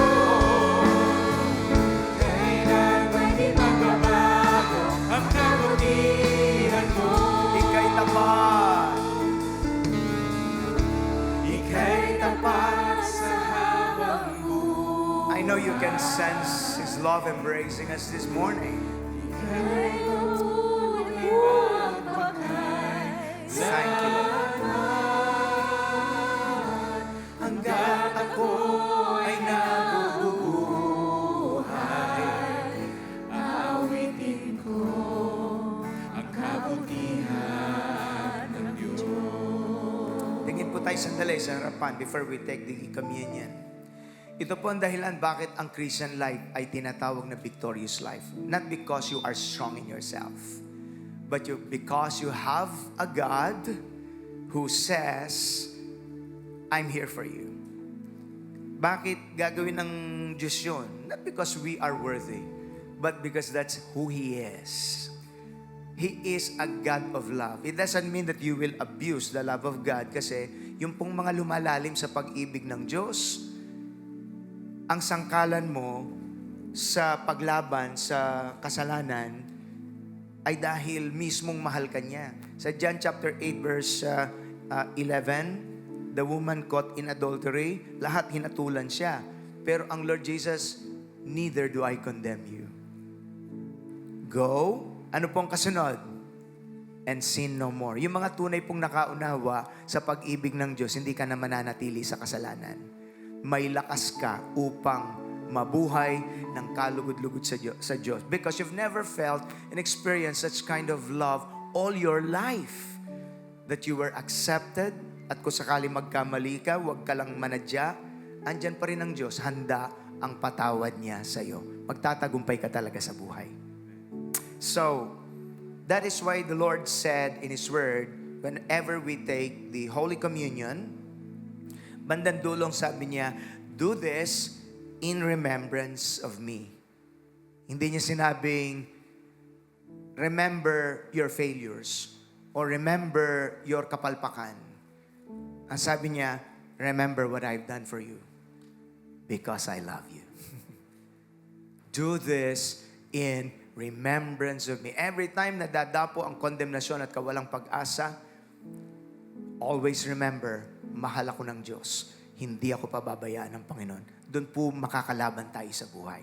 S2: Kailan may di magbabago ang kabutihan mo.
S3: Ika'y tapat.
S2: Ika'y tapat sa habang buhay.
S3: I know you can sense His love embracing us this morning.
S2: Ika'y mabuti magpatay
S3: Thank you, Lord.
S2: hanggat ako ay nabubuhay. Awitin ko ang kabutihan ng Diyos.
S3: Tingin po tayo sandali sa harapan before we take the communion. Ito po ang dahilan bakit ang Christian life ay tinatawag na victorious life. Not because you are strong in yourself, but because you have a God who says, I'm here for you. Bakit gagawin ng Diyos yun? Not because we are worthy, but because that's who He is. He is a God of love. It doesn't mean that you will abuse the love of God kasi yung pong mga lumalalim sa pag-ibig ng Diyos, ang sangkalan mo sa paglaban sa kasalanan ay dahil mismong mahal ka niya. Sa John chapter 8 verse 11, the woman caught in adultery, lahat hinatulan siya. Pero ang Lord Jesus, neither do I condemn you. Go, ano pong kasunod? And sin no more. Yung mga tunay pong nakaunawa sa pag-ibig ng Diyos, hindi ka na mananatili sa kasalanan. May lakas ka upang mabuhay ng kalugod-lugod sa Diyos. Because you've never felt and experienced such kind of love all your life. That you were accepted, at kung sakali magkamali ka, huwag ka lang manadya, andyan pa rin ang Diyos, handa ang patawad niya sa iyo. Magtatagumpay ka talaga sa buhay. So, that is why the Lord said in His Word, whenever we take the Holy Communion, bandang dulong sabi niya, do this in remembrance of me. Hindi niya sinabing, remember your failures or remember your kapalpakan. Ang sabi niya, remember what I've done for you because I love you. Do this in remembrance of me. Every time na dadapo ang kondemnasyon at kawalang pag-asa, always remember, mahal ako ng Diyos. Hindi ako pababayaan ng Panginoon. Doon po makakalaban tayo sa buhay.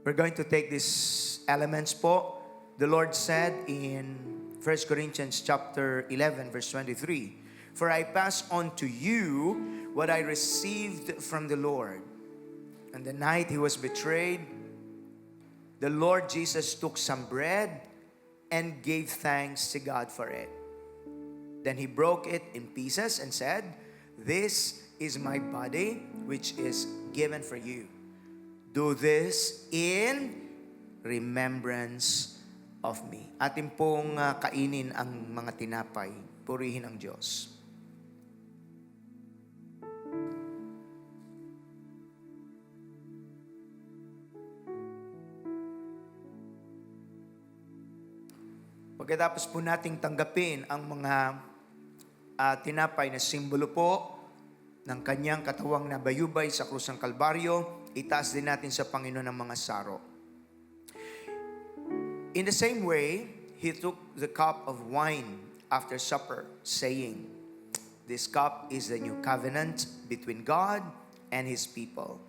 S3: We're going to take these elements po. The Lord said in 1 Corinthians chapter 11 verse 23, for I pass on to you what I received from the Lord. And the night He was betrayed, the Lord Jesus took some bread and gave thanks to God for it. Then He broke it in pieces and said, this is my body, which is given for you. Do this in remembrance of me. Atin pong kainin ang mga tinapay. Purihin ang Diyos. Pagkatapos po nating tanggapin ang mga tinapay na simbolo po ng kanyang katawang nabayubay sa krus ng Kalbaryo, itaas din natin sa Panginoon ang mga saro. In the same way, He took the cup of wine after supper, saying, this cup is the new covenant between God and His people,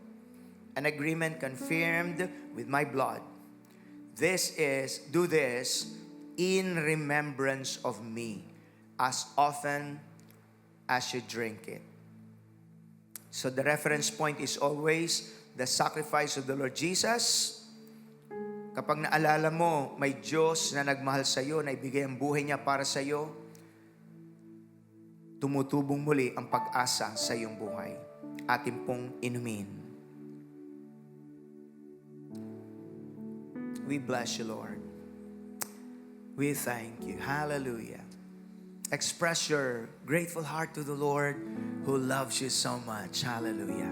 S3: an agreement confirmed with my blood. Do this in remembrance of me, as often as you drink it. So the reference point is always the sacrifice of the Lord Jesus. Kapag naalala mo, may Diyos na nagmahal sa iyo, na ibigay ang buhay niya para sa iyo, tumutubong muli ang pag-asa sa iyong buhay. Atin pong inumin. We bless you, Lord. We thank you. Hallelujah. Express your grateful heart to the Lord who loves you so much. Hallelujah.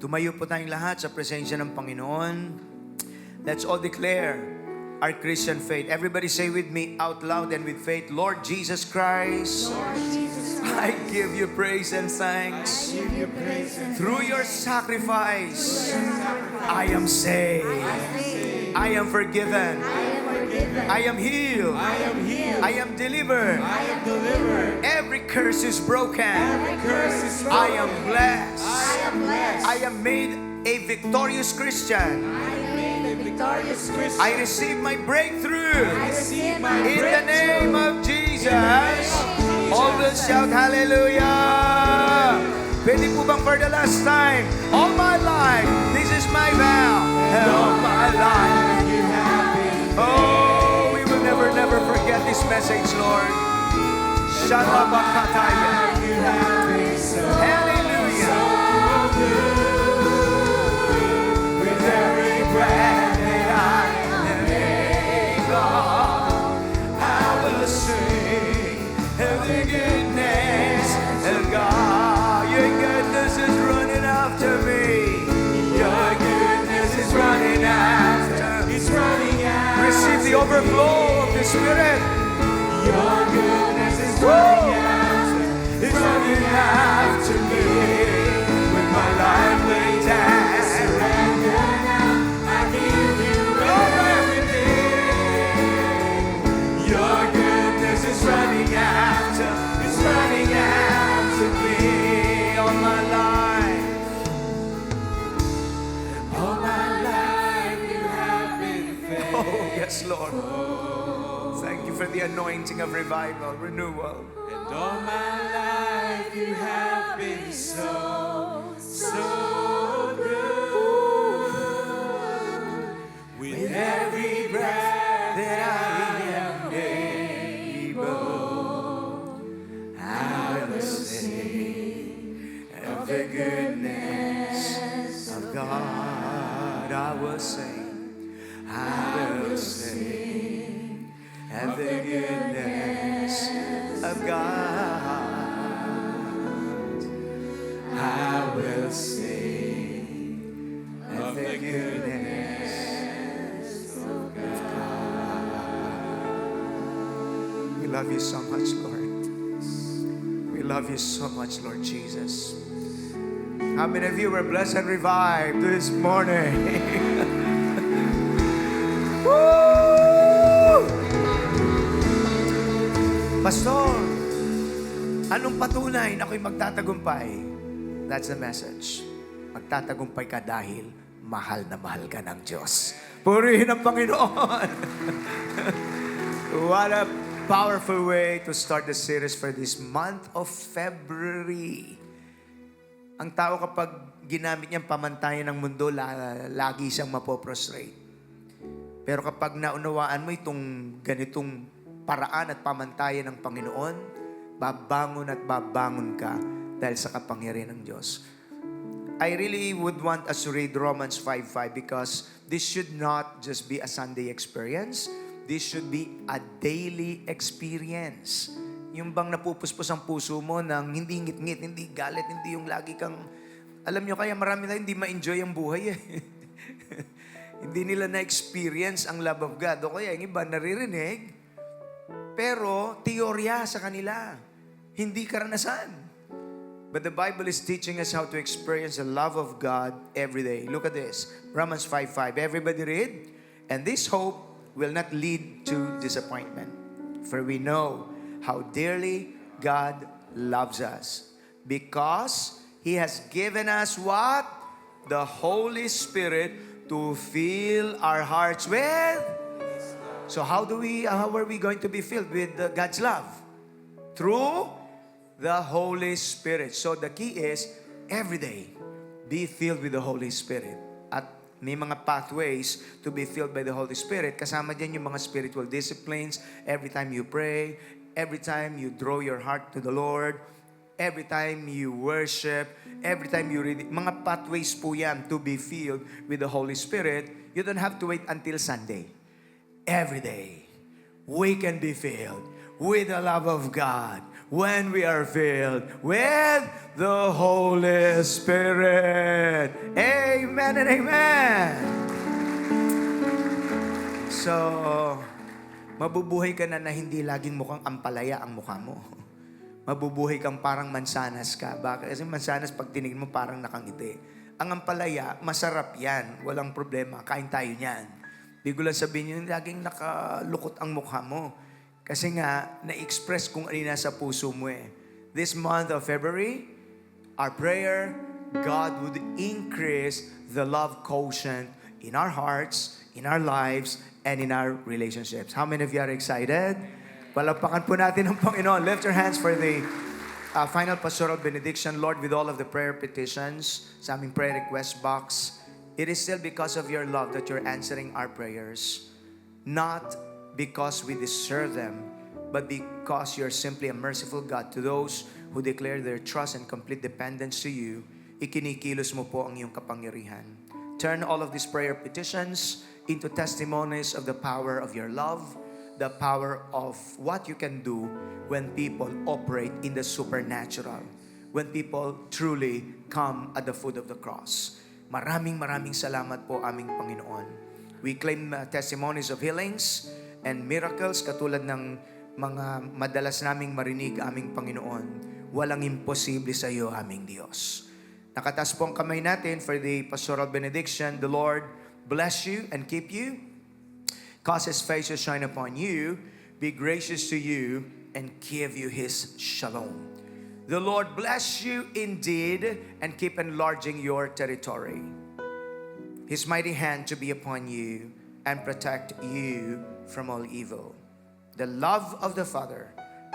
S3: Tumayo po tayong lahat sa presensya ng Panginoon. Let's all declare our Christian faith. Everybody say with me out loud and with faith, Lord Jesus Christ,
S2: Lord Jesus Christ,
S3: I give you praise and thanks.
S2: give you praise and
S3: Through your sacrifice, I am saved. I am forgiven. I am healed.
S2: I am healed.
S3: I am delivered.
S2: I am delivered.
S3: Every curse is broken.
S2: Every curse is broken.
S3: I am blessed.
S2: I am blessed.
S3: I am made a victorious Christian.
S2: I am made a victorious Christian.
S3: I receive my breakthrough.
S2: I receive my
S3: In the
S2: breakthrough.
S3: name of Jesus. All will shout hallelujah. Pwede po bang for the last time? All my life, this is my vow. And all my life,
S2: You have been
S3: oh, we will never forget this message, Lord. Shalabakataya.
S2: You have been so
S3: Hallelujah.
S2: with every breath that I am
S3: God, I will sing of the goodness of God. Your goodness is running after me. Your goodness is running after me.
S2: It's running out.
S3: Receive the overflow of the Spirit.
S2: Your goodness is running out. It's running after me.
S3: With my life laid down.
S2: Surrender now. I give you everything.
S3: my life.
S2: All my life you have been faithful.
S3: Oh, yes, Lord. Thank you for the anointing of revival, renewal.
S2: And all my life you have been so good. With every breath that I am able, I will sing of the goodness
S3: Of God, I will sing. I will sing of the goodness of God.
S2: I will sing
S3: Of the goodness of God. We love you so much, Lord. We love you so much, Lord Jesus. How many of you were blessed and revived this morning? Woo! Pastor, anong patunay na ako'y magtatagumpay? That's the message. Magtatagumpay ka dahil mahal na mahal ka ng Diyos. Purihin ang Panginoon. What a powerful way to start the series for this month of February. Ang tao kapag ginamit niyang pamantayan ng mundo, lagi siyang mapoprostrate. Pero kapag naunawaan mo itong ganitong paraan at pamantayan ng Panginoon, babangon at babangon ka dahil sa kapangyarihan ng Diyos. I really would want us to read Romans 5:5 because this should not just be a Sunday experience. This should be a daily experience. Yung bang napupuspos ang puso mo ng hindi ngit-ngit, hindi galit, hindi yung lagi kang... Alam nyo, kaya marami na hindi ma-enjoy ang buhay eh. Hindi nila na-experience ang love of God. O kaya yung iba naririnig, pero teorya sa kanila. Hindi karanasan. But the Bible is teaching us how to experience the love of God every day. Look at this. Romans 5:5. Everybody read. And this hope will not lead to disappointment. For we know how dearly God loves us. Because He has given us what? The Holy Spirit to fill our hearts with. So how are we going to be filled with God's love? Through the Holy Spirit. So the key is, every day, be filled with the Holy Spirit. At may mga pathways to be filled by the Holy Spirit. Kasama dyan yung mga spiritual disciplines. Every time you pray, every time you draw your heart to the Lord, every time you worship, every time you read, mga pathways po yan to be filled with the Holy Spirit. You don't have to wait until Sunday. Every day, we can be filled with the love of God when we are filled with the Holy Spirit. Amen and amen. So, mabubuhay ka na hindi laging mukhang ampalaya ang mukha mo. Mabubuhay kang parang mansanas ka. Bakit? Kasi mansanas pag tinignan mo parang nakangiti. Ang ampalaya, masarap yan. Walang problema. Kain tayo niyan. Di ko lang sabihin yun, laging nakalukot ang mukha mo. Kasi nga, na-express kung ano nasa puso mo eh. This month of February, our prayer, God would increase the love quotient in our hearts, in our lives, and in our relationships. How many of you are excited? Palapakan po natin ang Panginoon. Lift your hands for the final pastoral benediction. Lord, with all of the prayer petitions sa aming prayer request box, it is still because of your love that you're answering our prayers. Not because we deserve them, but because you're simply a merciful God to those who declare their trust and complete dependence to you. Ikinikilos mo po ang iyong kapangyarihan. Turn all of these prayer petitions into testimonies of the power of your love, the power of what you can do when people operate in the supernatural, when people truly come at the foot of the cross. Maraming salamat po aming Panginoon. We claim testimonies of healings and miracles katulad ng mga madalas naming marinig aming Panginoon. Walang imposible sa iyo aming Diyos. Nakatas po ang kamay natin for the pastoral benediction. The Lord bless you and keep you. Cause His face to shine upon you, be gracious to you, and give you His shalom. The Lord bless you indeed and keep enlarging your territory. His mighty hand to be upon you and protect you from all evil. The love of the Father,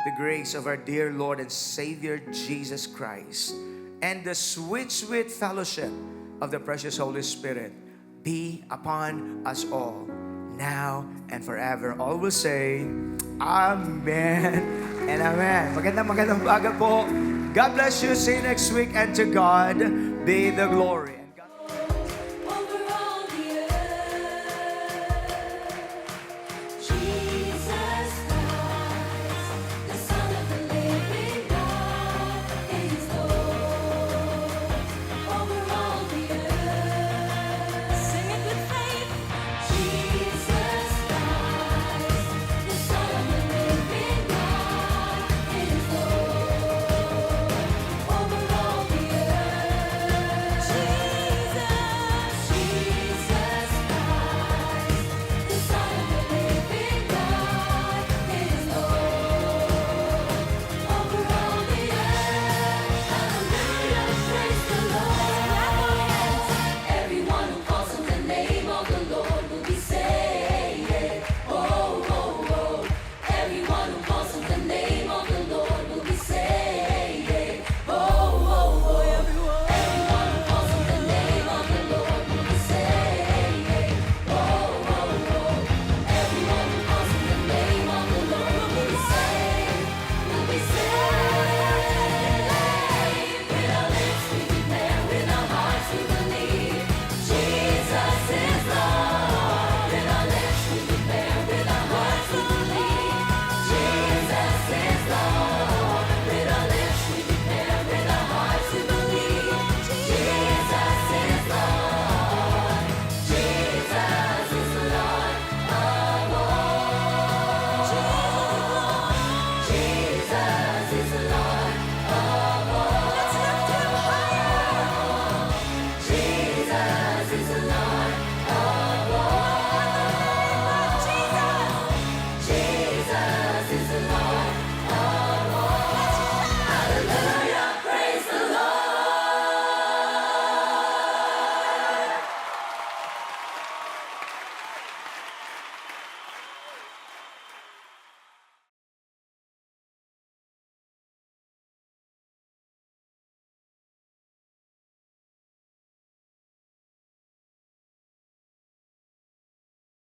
S3: the grace of our dear Lord and Savior Jesus Christ, and the sweet, sweet fellowship of the precious Holy Spirit be upon us all, now and forever. All will say, Amen and Amen. Magandang umaga po. God bless you. See you next week, and to God be the glory.